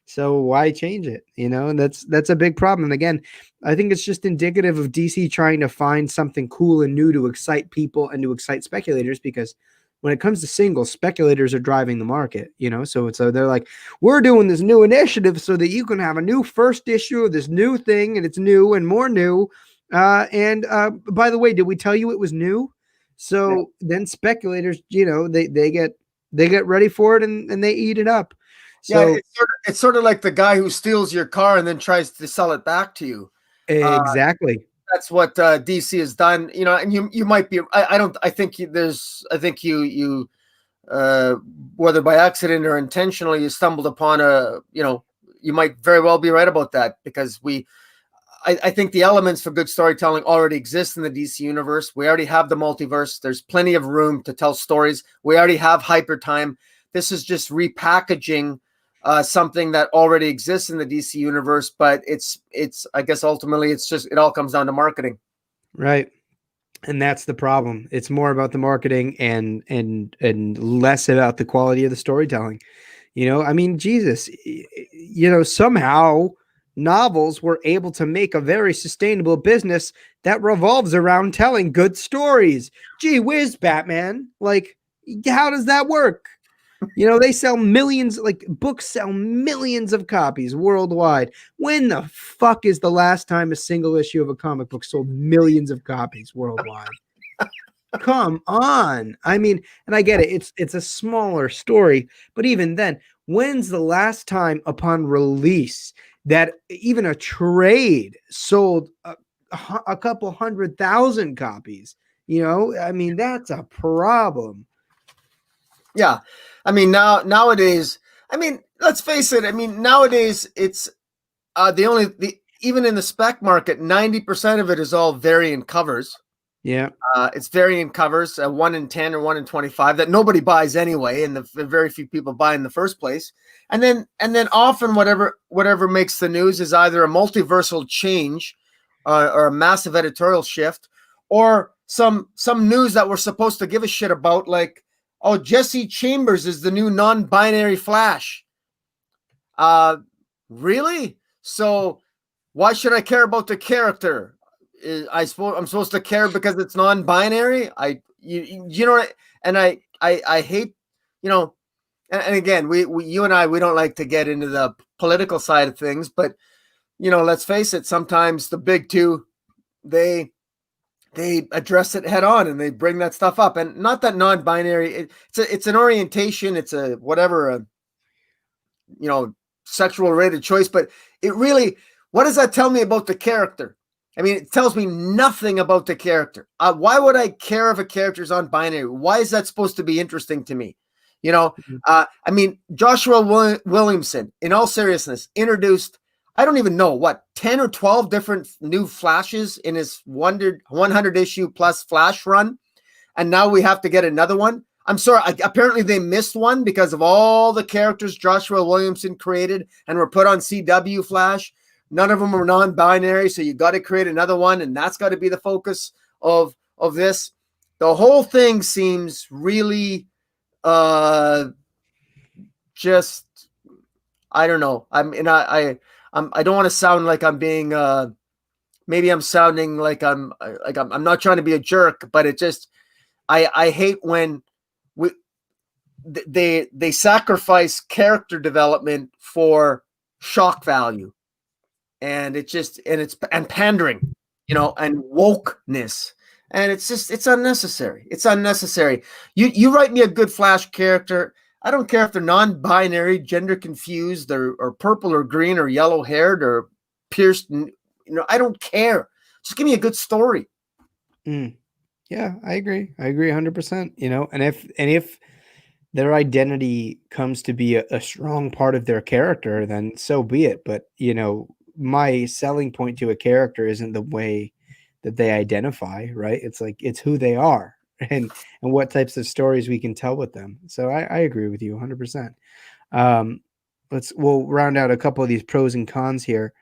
So why change it? And that's a big problem. And again, I think it's just indicative of DC trying to find something cool and new to excite people and to excite speculators, because when it comes to singles, speculators are driving the market, so they're like, we're doing this new initiative so that you can have a new first issue of this new thing, and it's new and more new. And by the way, did we tell you it was new? So then speculators, they get ready for it and they eat it up. So it's sort of like the guy who steals your car and then tries to sell it back to you. Exactly. That's what DC has done, and you might be, I think you whether by accident or intentionally, you stumbled upon you might very well be right about that, because I think the elements for good storytelling already exist in the DC universe. We already have the multiverse. There's plenty of room to tell stories. We already have hyper time. This is just repackaging something that already exists in the DC universe, but it's I guess ultimately it all comes down to marketing. Right. And that's the problem. It's more about the marketing and less about the quality of the storytelling. I mean, Jesus, somehow novels were able to make a very sustainable business that revolves around telling good stories. Gee whiz, Batman. Like, how does that work? They sell millions, books sell millions of copies worldwide. When the fuck is the last time a single issue of a comic book sold millions of copies worldwide? Come on. I mean, and I get it. It's a smaller story, but even then, when's the last time upon release that even a trade sold a couple 100,000 copies? I mean, that's a problem. Yeah. I mean, nowadays, I mean, let's face it. I mean, nowadays it's even in the spec market, 90% of it is all variant covers. Yeah. It's variant covers, 1 in 10 or 1 in 25 that nobody buys anyway, and the very few people buy in the first place. And then often whatever makes the news is either a multiversal change or a massive editorial shift, or some news that we're supposed to give a shit about, like, oh, Jesse Chambers is the new non-binary Flash. Really? So why should I care about the character? I'm supposed to care because it's non-binary? You know, and I hate, and again, you and I, we don't like to get into the political side of things, but let's face it, sometimes the big two, they address it head on and they bring that stuff up. And not that non-binary, it's an orientation, it's a whatever, sexual rated choice, but it really, what does that tell me about the character? I mean, it tells me nothing about the character. Why would I care if a character's on binary? Why is that supposed to be interesting to me? I mean, Joshua Williamson, in all seriousness, introduced, I don't even know, 10 or 12 different new Flashes in his 100 issue plus Flash run. And now we have to get another one. I'm sorry. Apparently they missed one because of all the characters Joshua Williamson created and were put on CW Flash. None of them were non-binary. So you got to create another one. And that's got to be the focus of this. The whole thing seems really just, I don't know. I don't want to sound like I'm being, maybe I'm sounding like I'm not trying to be a jerk, but it just, I hate when they sacrifice character development for shock value, and it's pandering, and wokeness, and it's unnecessary. It's unnecessary. You write me a good Flash character. I don't care if they're non-binary, gender confused, or purple or green or yellow haired or pierced. I don't care. Just give me a good story. Yeah, I agree. I agree 100%. And if their identity comes to be a strong part of their character, then so be it. But my selling point to a character isn't the way that they identify, right? It's like it's who they are and what types of stories we can tell with them. So I agree with you 100%. We'll round out a couple of these pros and cons here.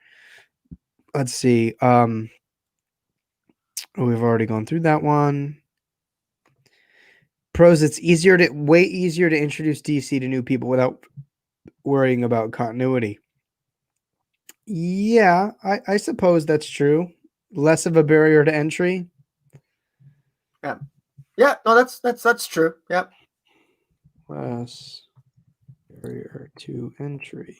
Let's see. We've already gone through that one. Pros, it's way easier to introduce DC to new people without worrying about continuity. Yeah, I suppose that's true. Less of a barrier to entry. Yeah, no, that's true. Yeah. Less barrier to entry.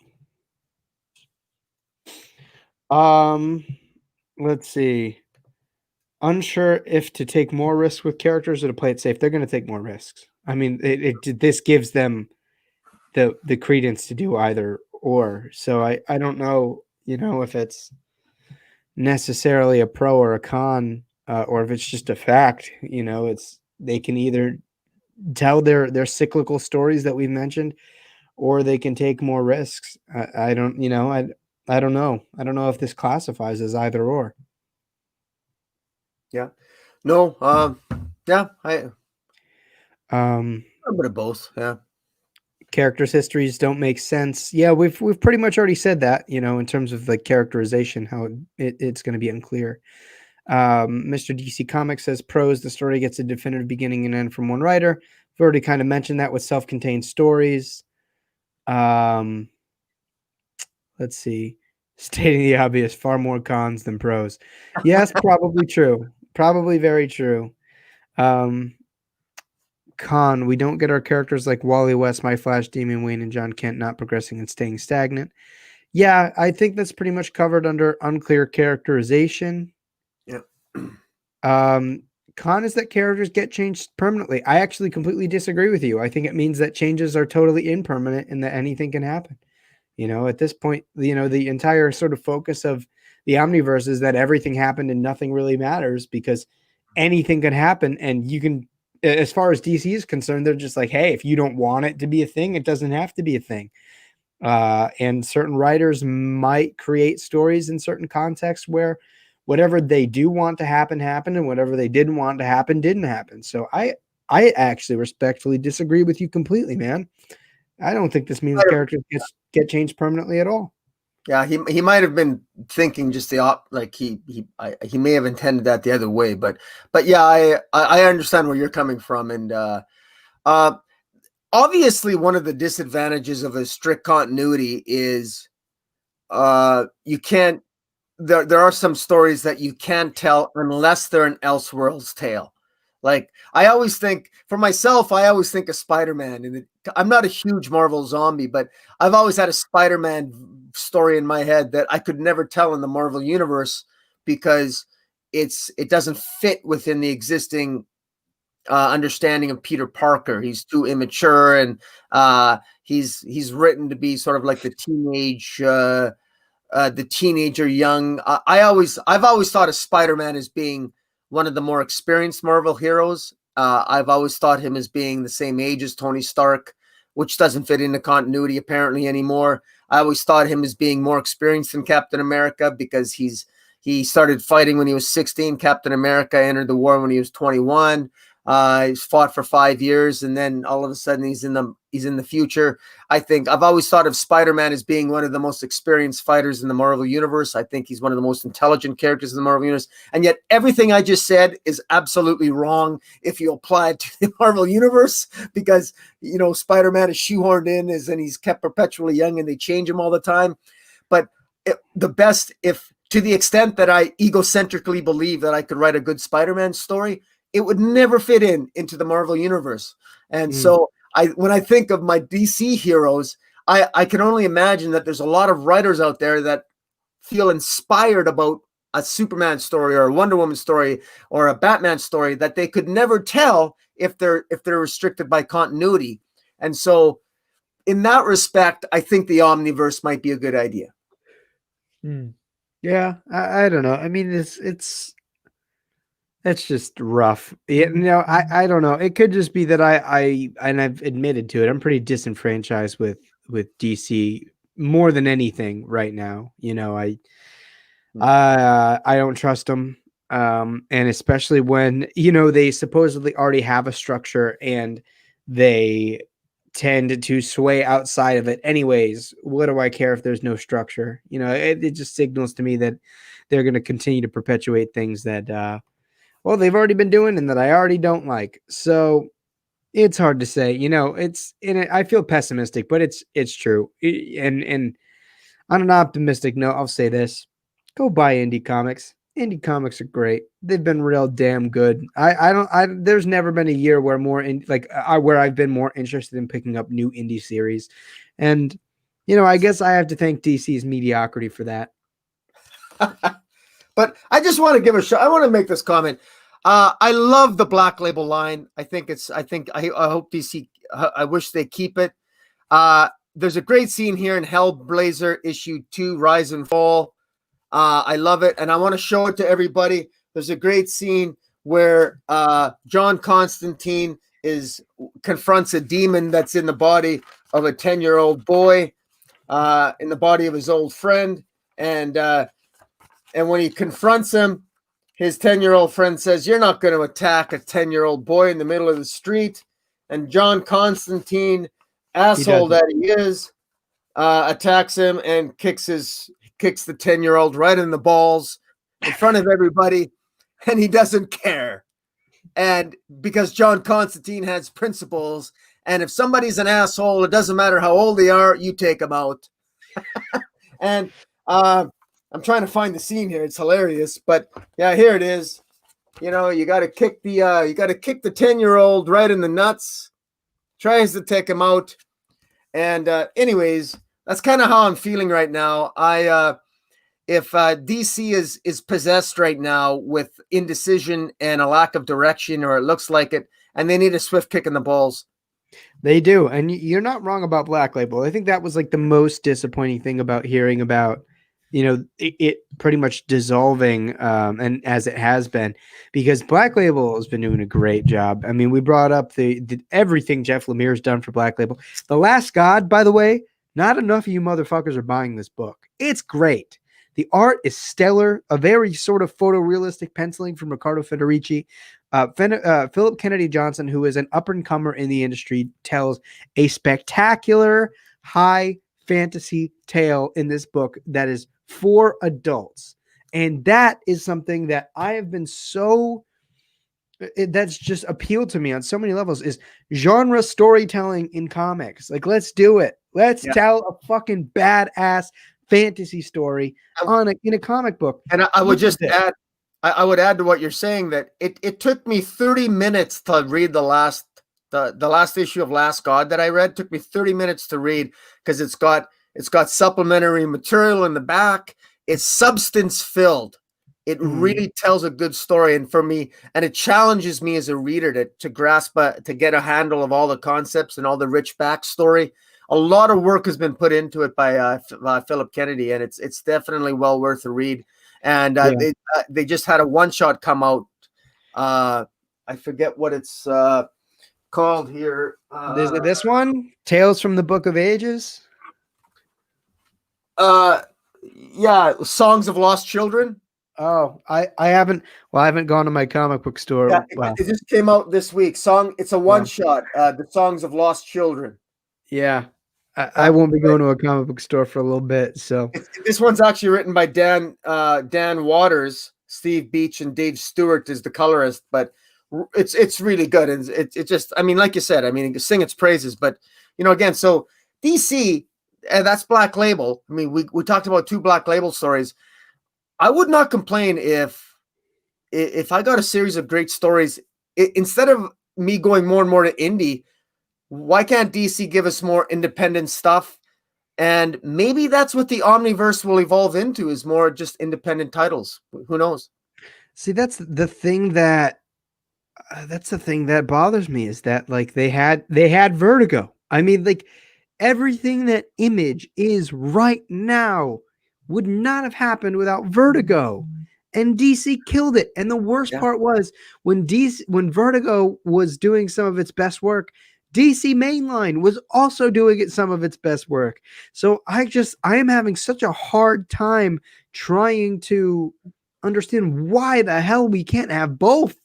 Let's see. Unsure if to take more risks with characters or to play it safe. They're going to take more risks. I mean, this gives them the credence to do either or. So I don't know, if it's necessarily a pro or a con, or if it's just a fact. They can either tell their cyclical stories that we've mentioned, or they can take more risks. I don't know. I don't know if this classifies as either or. Yeah. No. Yeah. A bit of both. Yeah. Characters' histories don't make sense. Yeah, we've pretty much already said that. In terms of the characterization, how it's going to be unclear. Mr. DC Comics says pros: the story gets a definitive beginning and end from one writer. We've already kind of mentioned that with self-contained stories. Let's see. Stating the obvious, far more cons than pros. Yes, probably true. Probably very true. Con, we don't get our characters like Wally West, My Flash, Damian Wayne, and John Kent not progressing and staying stagnant. Yeah, I think that's pretty much covered under unclear characterization. Yeah. Con is that characters get changed permanently. I actually completely disagree with you. I think it means that changes are totally impermanent and that anything can happen. At this point, the entire sort of focus of the Omniverse is that everything happened and nothing really matters because anything can happen. And you can, as far as DC is concerned, they're just like, hey, if you don't want it to be a thing, it doesn't have to be a thing. And certain writers might create stories in certain contexts where whatever they do want to happen, happened, and whatever they didn't want to happen, didn't happen. So I actually respectfully disagree with you completely, man. I don't think this means characters get changed permanently at all. Yeah, he might have been thinking just he may have intended that the other way, but yeah, I understand where you're coming from, and obviously one of the disadvantages of a strict continuity is you can't. There are some stories that you can't tell unless they're an Elseworlds tale. Like I always think for myself, I always think of Spider-Man, and I'm not a huge Marvel zombie, but I've always had a Spider-Man story in my head that I could never tell in the Marvel universe because it doesn't fit within the existing understanding of Peter Parker. He's too immature, and he's written to be sort of like the teenager young. I've always thought of Spider-Man as being one of the more experienced Marvel heroes. I've always thought him as being the same age as Tony Stark, which doesn't fit into continuity apparently anymore. I always thought him as being more experienced than Captain America because he started fighting when he was 16. Captain America entered the war when he was 21. He's fought for 5 years, and then all of a sudden he's in the future. I think I've always thought of Spider-Man as being one of the most experienced fighters in the Marvel universe. I think he's one of the most intelligent characters in the Marvel universe. And yet everything I just said is absolutely wrong if you apply it to the Marvel universe, because Spider-Man is shoehorned in and he's kept perpetually young, and they change him all the time. But to the extent that I egocentrically believe that I could write a good Spider-Man story, it would never fit into the Marvel universe. And so when I think of my DC heroes, I can only imagine that there's a lot of writers out there that feel inspired about a Superman story or a Wonder Woman story or a Batman story that they could never tell if they're restricted by continuity. And so in that respect, I think the Omniverse might be a good idea. Yeah, I don't know. I mean, it's just rough. Yeah, no, I don't know. It could just be that and I've admitted to it. I'm pretty disenfranchised with DC more than anything right now. You know, I don't trust them. And especially when, you know, they supposedly already have a structure and they tend to sway outside of it anyways. What do I care if there's no structure? You know, it just signals to me that they're going to continue to perpetuate things that, well, they've already been doing and that I already don't like. So it's hard to say, you know, I feel pessimistic, but it's true. And on an optimistic note, I'll say this: go buy indie comics. Indie comics are great. They've been real damn good. There's never been a year where where I've been more interested in picking up new indie series. And, you know, I guess I have to thank DC's mediocrity for that. But I just want to give a shot. I want to make this comment. I love the Black Label line. I hope DC, I wish they keep it. There's a great scene here in Hellblazer issue 2, Rise and Fall. I love it. And I want to show it to everybody. There's a great scene where John Constantine confronts a demon that's in the body of a 10-year-old boy, in the body of his old friend. And when he confronts him, his 10-year-old friend says, "You're not going to attack a 10-year-old boy in the middle of the street." And John Constantine, asshole that he is, attacks him and kicks the 10-year-old right in the balls in front of everybody, and he doesn't care. And because John Constantine has principles, and if somebody's an asshole, it doesn't matter how old they are, you take them out. And I'm trying to find the scene here. It's hilarious, but yeah, here it is. You know, you got to kick the 10-year-old right in the nuts. Tries to take him out. And anyways, that's kind of how I'm feeling right now. If DC is possessed right now with indecision and a lack of direction, or it looks like it, and they need a swift kick in the balls. They do, and you're not wrong about Black Label. I think that was like the most disappointing thing about hearing about, you know, it pretty much dissolving, and as it has been, because Black Label has been doing a great job. I mean, we brought up the everything Jeff Lemire's done for Black Label. The Last God, by the way, not enough of you motherfuckers are buying this book. It's great. The art is stellar, a very sort of photorealistic penciling from Riccardo Federici. Philip Kennedy Johnson, who is an up-and-comer in the industry, tells a spectacular high fantasy tale in this book that is for adults. And that is something that I have been that's just appealed to me on so many levels, is genre storytelling in comics. Like, let's do it. Let's tell a fucking badass fantasy story in a comic book. And I would just add, I would add to what you're saying that it took me 30 minutes to read the last issue of Last God that I read. It took me 30 minutes to read because it's got supplementary material in the back. It's substance filled. It really tells a good story, and for me, and it challenges me as a reader to grasp, to get a handle of all the concepts and all the rich backstory. A lot of work has been put into it by Philip Kennedy, and it's definitely well worth a read. And they just had a one-shot come out. I forget what it's called here. Is it this one? Tales from the Book of Ages? Yeah, Songs of Lost Children. Oh, I haven't gone to my comic book store. Yeah, it just came out this week. It's a one-shot, The Songs of Lost Children. Yeah. I won't be going to a comic book store for a little bit. So this one's actually written by Dan Waters, Steve Beach, and Dave Stewart is the colorist, but it's really good. And it just, I mean, like you said, I mean, sing its praises, but you know, again, so DC, and that's Black Label. I mean, we talked about 2 Black Label stories. I would not complain if I got a series of great stories, instead of me going more and more to indie. why can't DC give us more independent stuff? And maybe that's what the Omniverse will evolve into, is more just independent titles. Who knows? See, that's the thing that bothers me, is that like they had Vertigo. I mean, like everything that Image is right now would not have happened without Vertigo. And DC killed it. And the worst part was when Vertigo was doing some of its best work, DC Mainline was also doing some of its best work. So I am having such a hard time trying to understand why the hell we can't have both.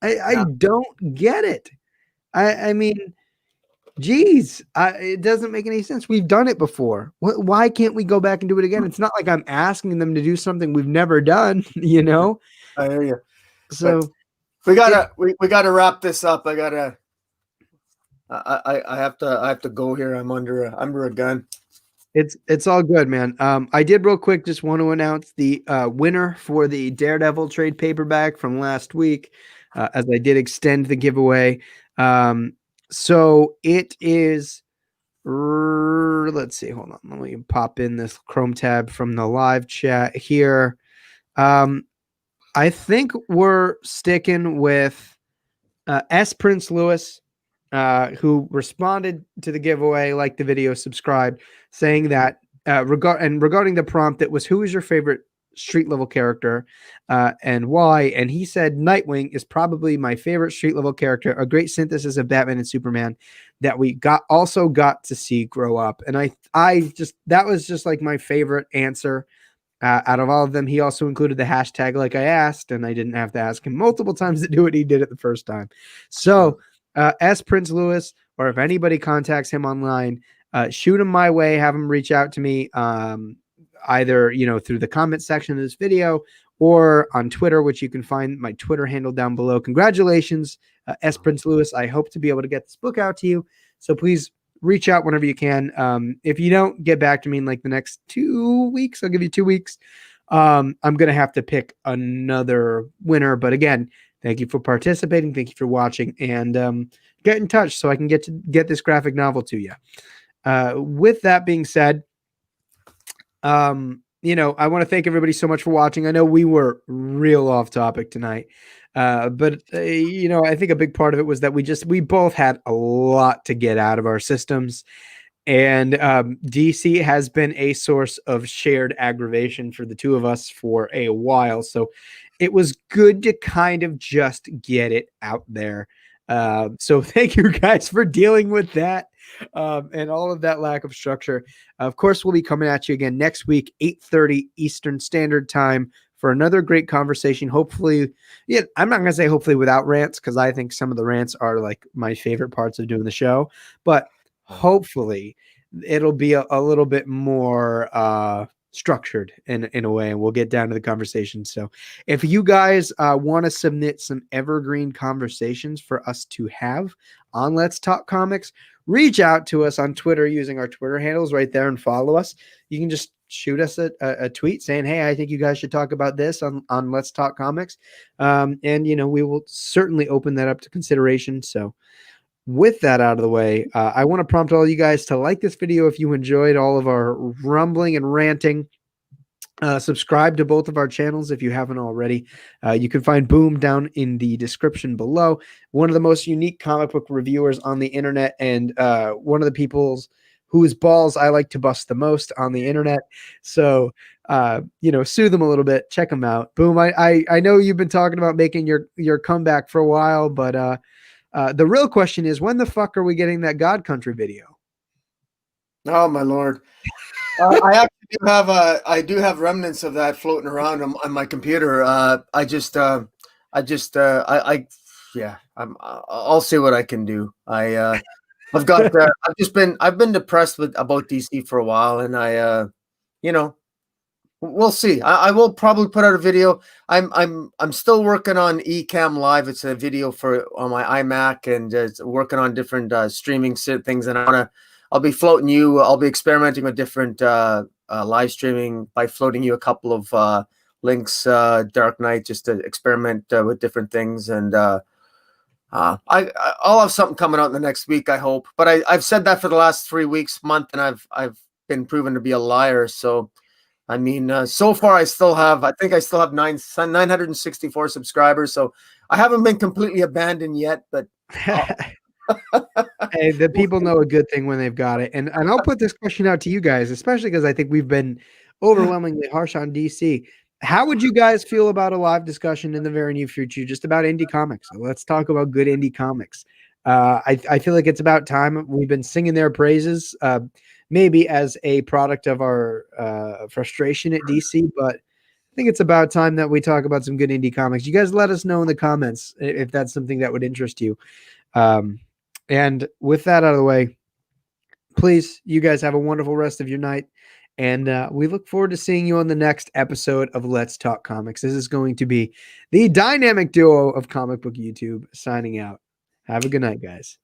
I don't get it. I mean, geez, it doesn't make any sense. We've done it before. Why can't we go back and do it again? It's not like I'm asking them to do something we've never done, you know? I hear you. So but we gotta wrap this up. I have to go here. I'm under a gun. It's all good, man. I did real quick just want to announce the winner for the Daredevil trade paperback from last week, as I did extend the giveaway. So it is, let's see, hold on. Let me pop in this Chrome tab from the live chat here. I think we're sticking with S. Prince Lewis, who responded to the giveaway, liked the video, subscribed, saying that regarding the prompt, that was, who is your favorite street level character and why? And he said Nightwing is probably my favorite street level character, a great synthesis of Batman and Superman that we also got to see grow up. And that was just like my favorite answer out of all of them. He also included the hashtag like I asked, and I didn't have to ask him multiple times to do what he did it the first time. So S. Prince Lewis, or if anybody contacts him online, shoot him my way, have him reach out to me, either, through the comment section of this video or on Twitter, which you can find my Twitter handle down below. Congratulations, S. Prince Lewis. I hope to be able to get this book out to you. So please reach out whenever you can. If you don't get back to me in like the next 2 weeks, I'll give you 2 weeks. I'm going to have to pick another winner. But again, thank you for participating. Thank you for watching, and get in touch so I can get this graphic novel to you. With that being said, I want to thank everybody so much for watching. I know we were real off topic tonight, but I think a big part of it was that we both had a lot to get out of our systems, and DC has been a source of shared aggravation for the two of us for a while. So it was good to kind of just get it out there. So thank you guys for dealing with that. And all of that lack of structure. Of course, we'll be coming at you again next week, 8:30 Eastern Standard Time, for another great conversation. Hopefully, I'm not going to say hopefully without rants, because I think some of the rants are like my favorite parts of doing the show, but hopefully it'll be a little bit more structured in a way, and we'll get down to the conversation. So if you guys want to submit some evergreen conversations for us to have on Let's Talk Comics, reach out to us on Twitter using our Twitter handles right there and follow us. You can just shoot us a tweet saying, hey, I think you guys should talk about this on Let's Talk Comics. And, we will certainly open that up to consideration. So with that out of the way, I want to prompt all you guys to like this video if you enjoyed all of our rumbling and ranting. Subscribe to both of our channels if you haven't already. You can find Boom down in the description below. One of the most unique comic book reviewers on the internet, and one of the people's whose balls I like to bust the most on the internet. So, sue them a little bit. Check them out. Boom. I know you've been talking about making your comeback for a while, but the real question is, when the fuck are we getting that God Country video? Oh my Lord. I do have remnants of that floating around on my computer. I'll see what I can do. I've been depressed about DC for a while, and we'll see. I will probably put out a video. I'm still working on Ecamm Live. It's a video on my iMac, and working on different streaming things, and I'll be floating you. I'll be experimenting with different live streaming by floating you a couple of links, Dark Knight, just to experiment with different things. And I'll have something coming out in the next week, I hope. But I've said that for the last 3 weeks, month, and I've been proven to be a liar. So I mean, so far I think I still have 964 subscribers. So I haven't been completely abandoned yet, but hey, the people know a good thing when they've got it. And I'll put this question out to you guys, especially because I think we've been overwhelmingly harsh on DC. How would you guys feel about a live discussion in the very near future just about indie comics? So let's talk about good indie comics. I feel like it's about time. We've been singing their praises, maybe as a product of our frustration at DC, but I think it's about time that we talk about some good indie comics. You guys let us know in the comments if that's something that would interest you. And with that out of the way, please, you guys have a wonderful rest of your night. And we look forward to seeing you on the next episode of Let's Talk Comics. This is going to be the dynamic duo of comic book YouTube signing out. Have a good night, guys.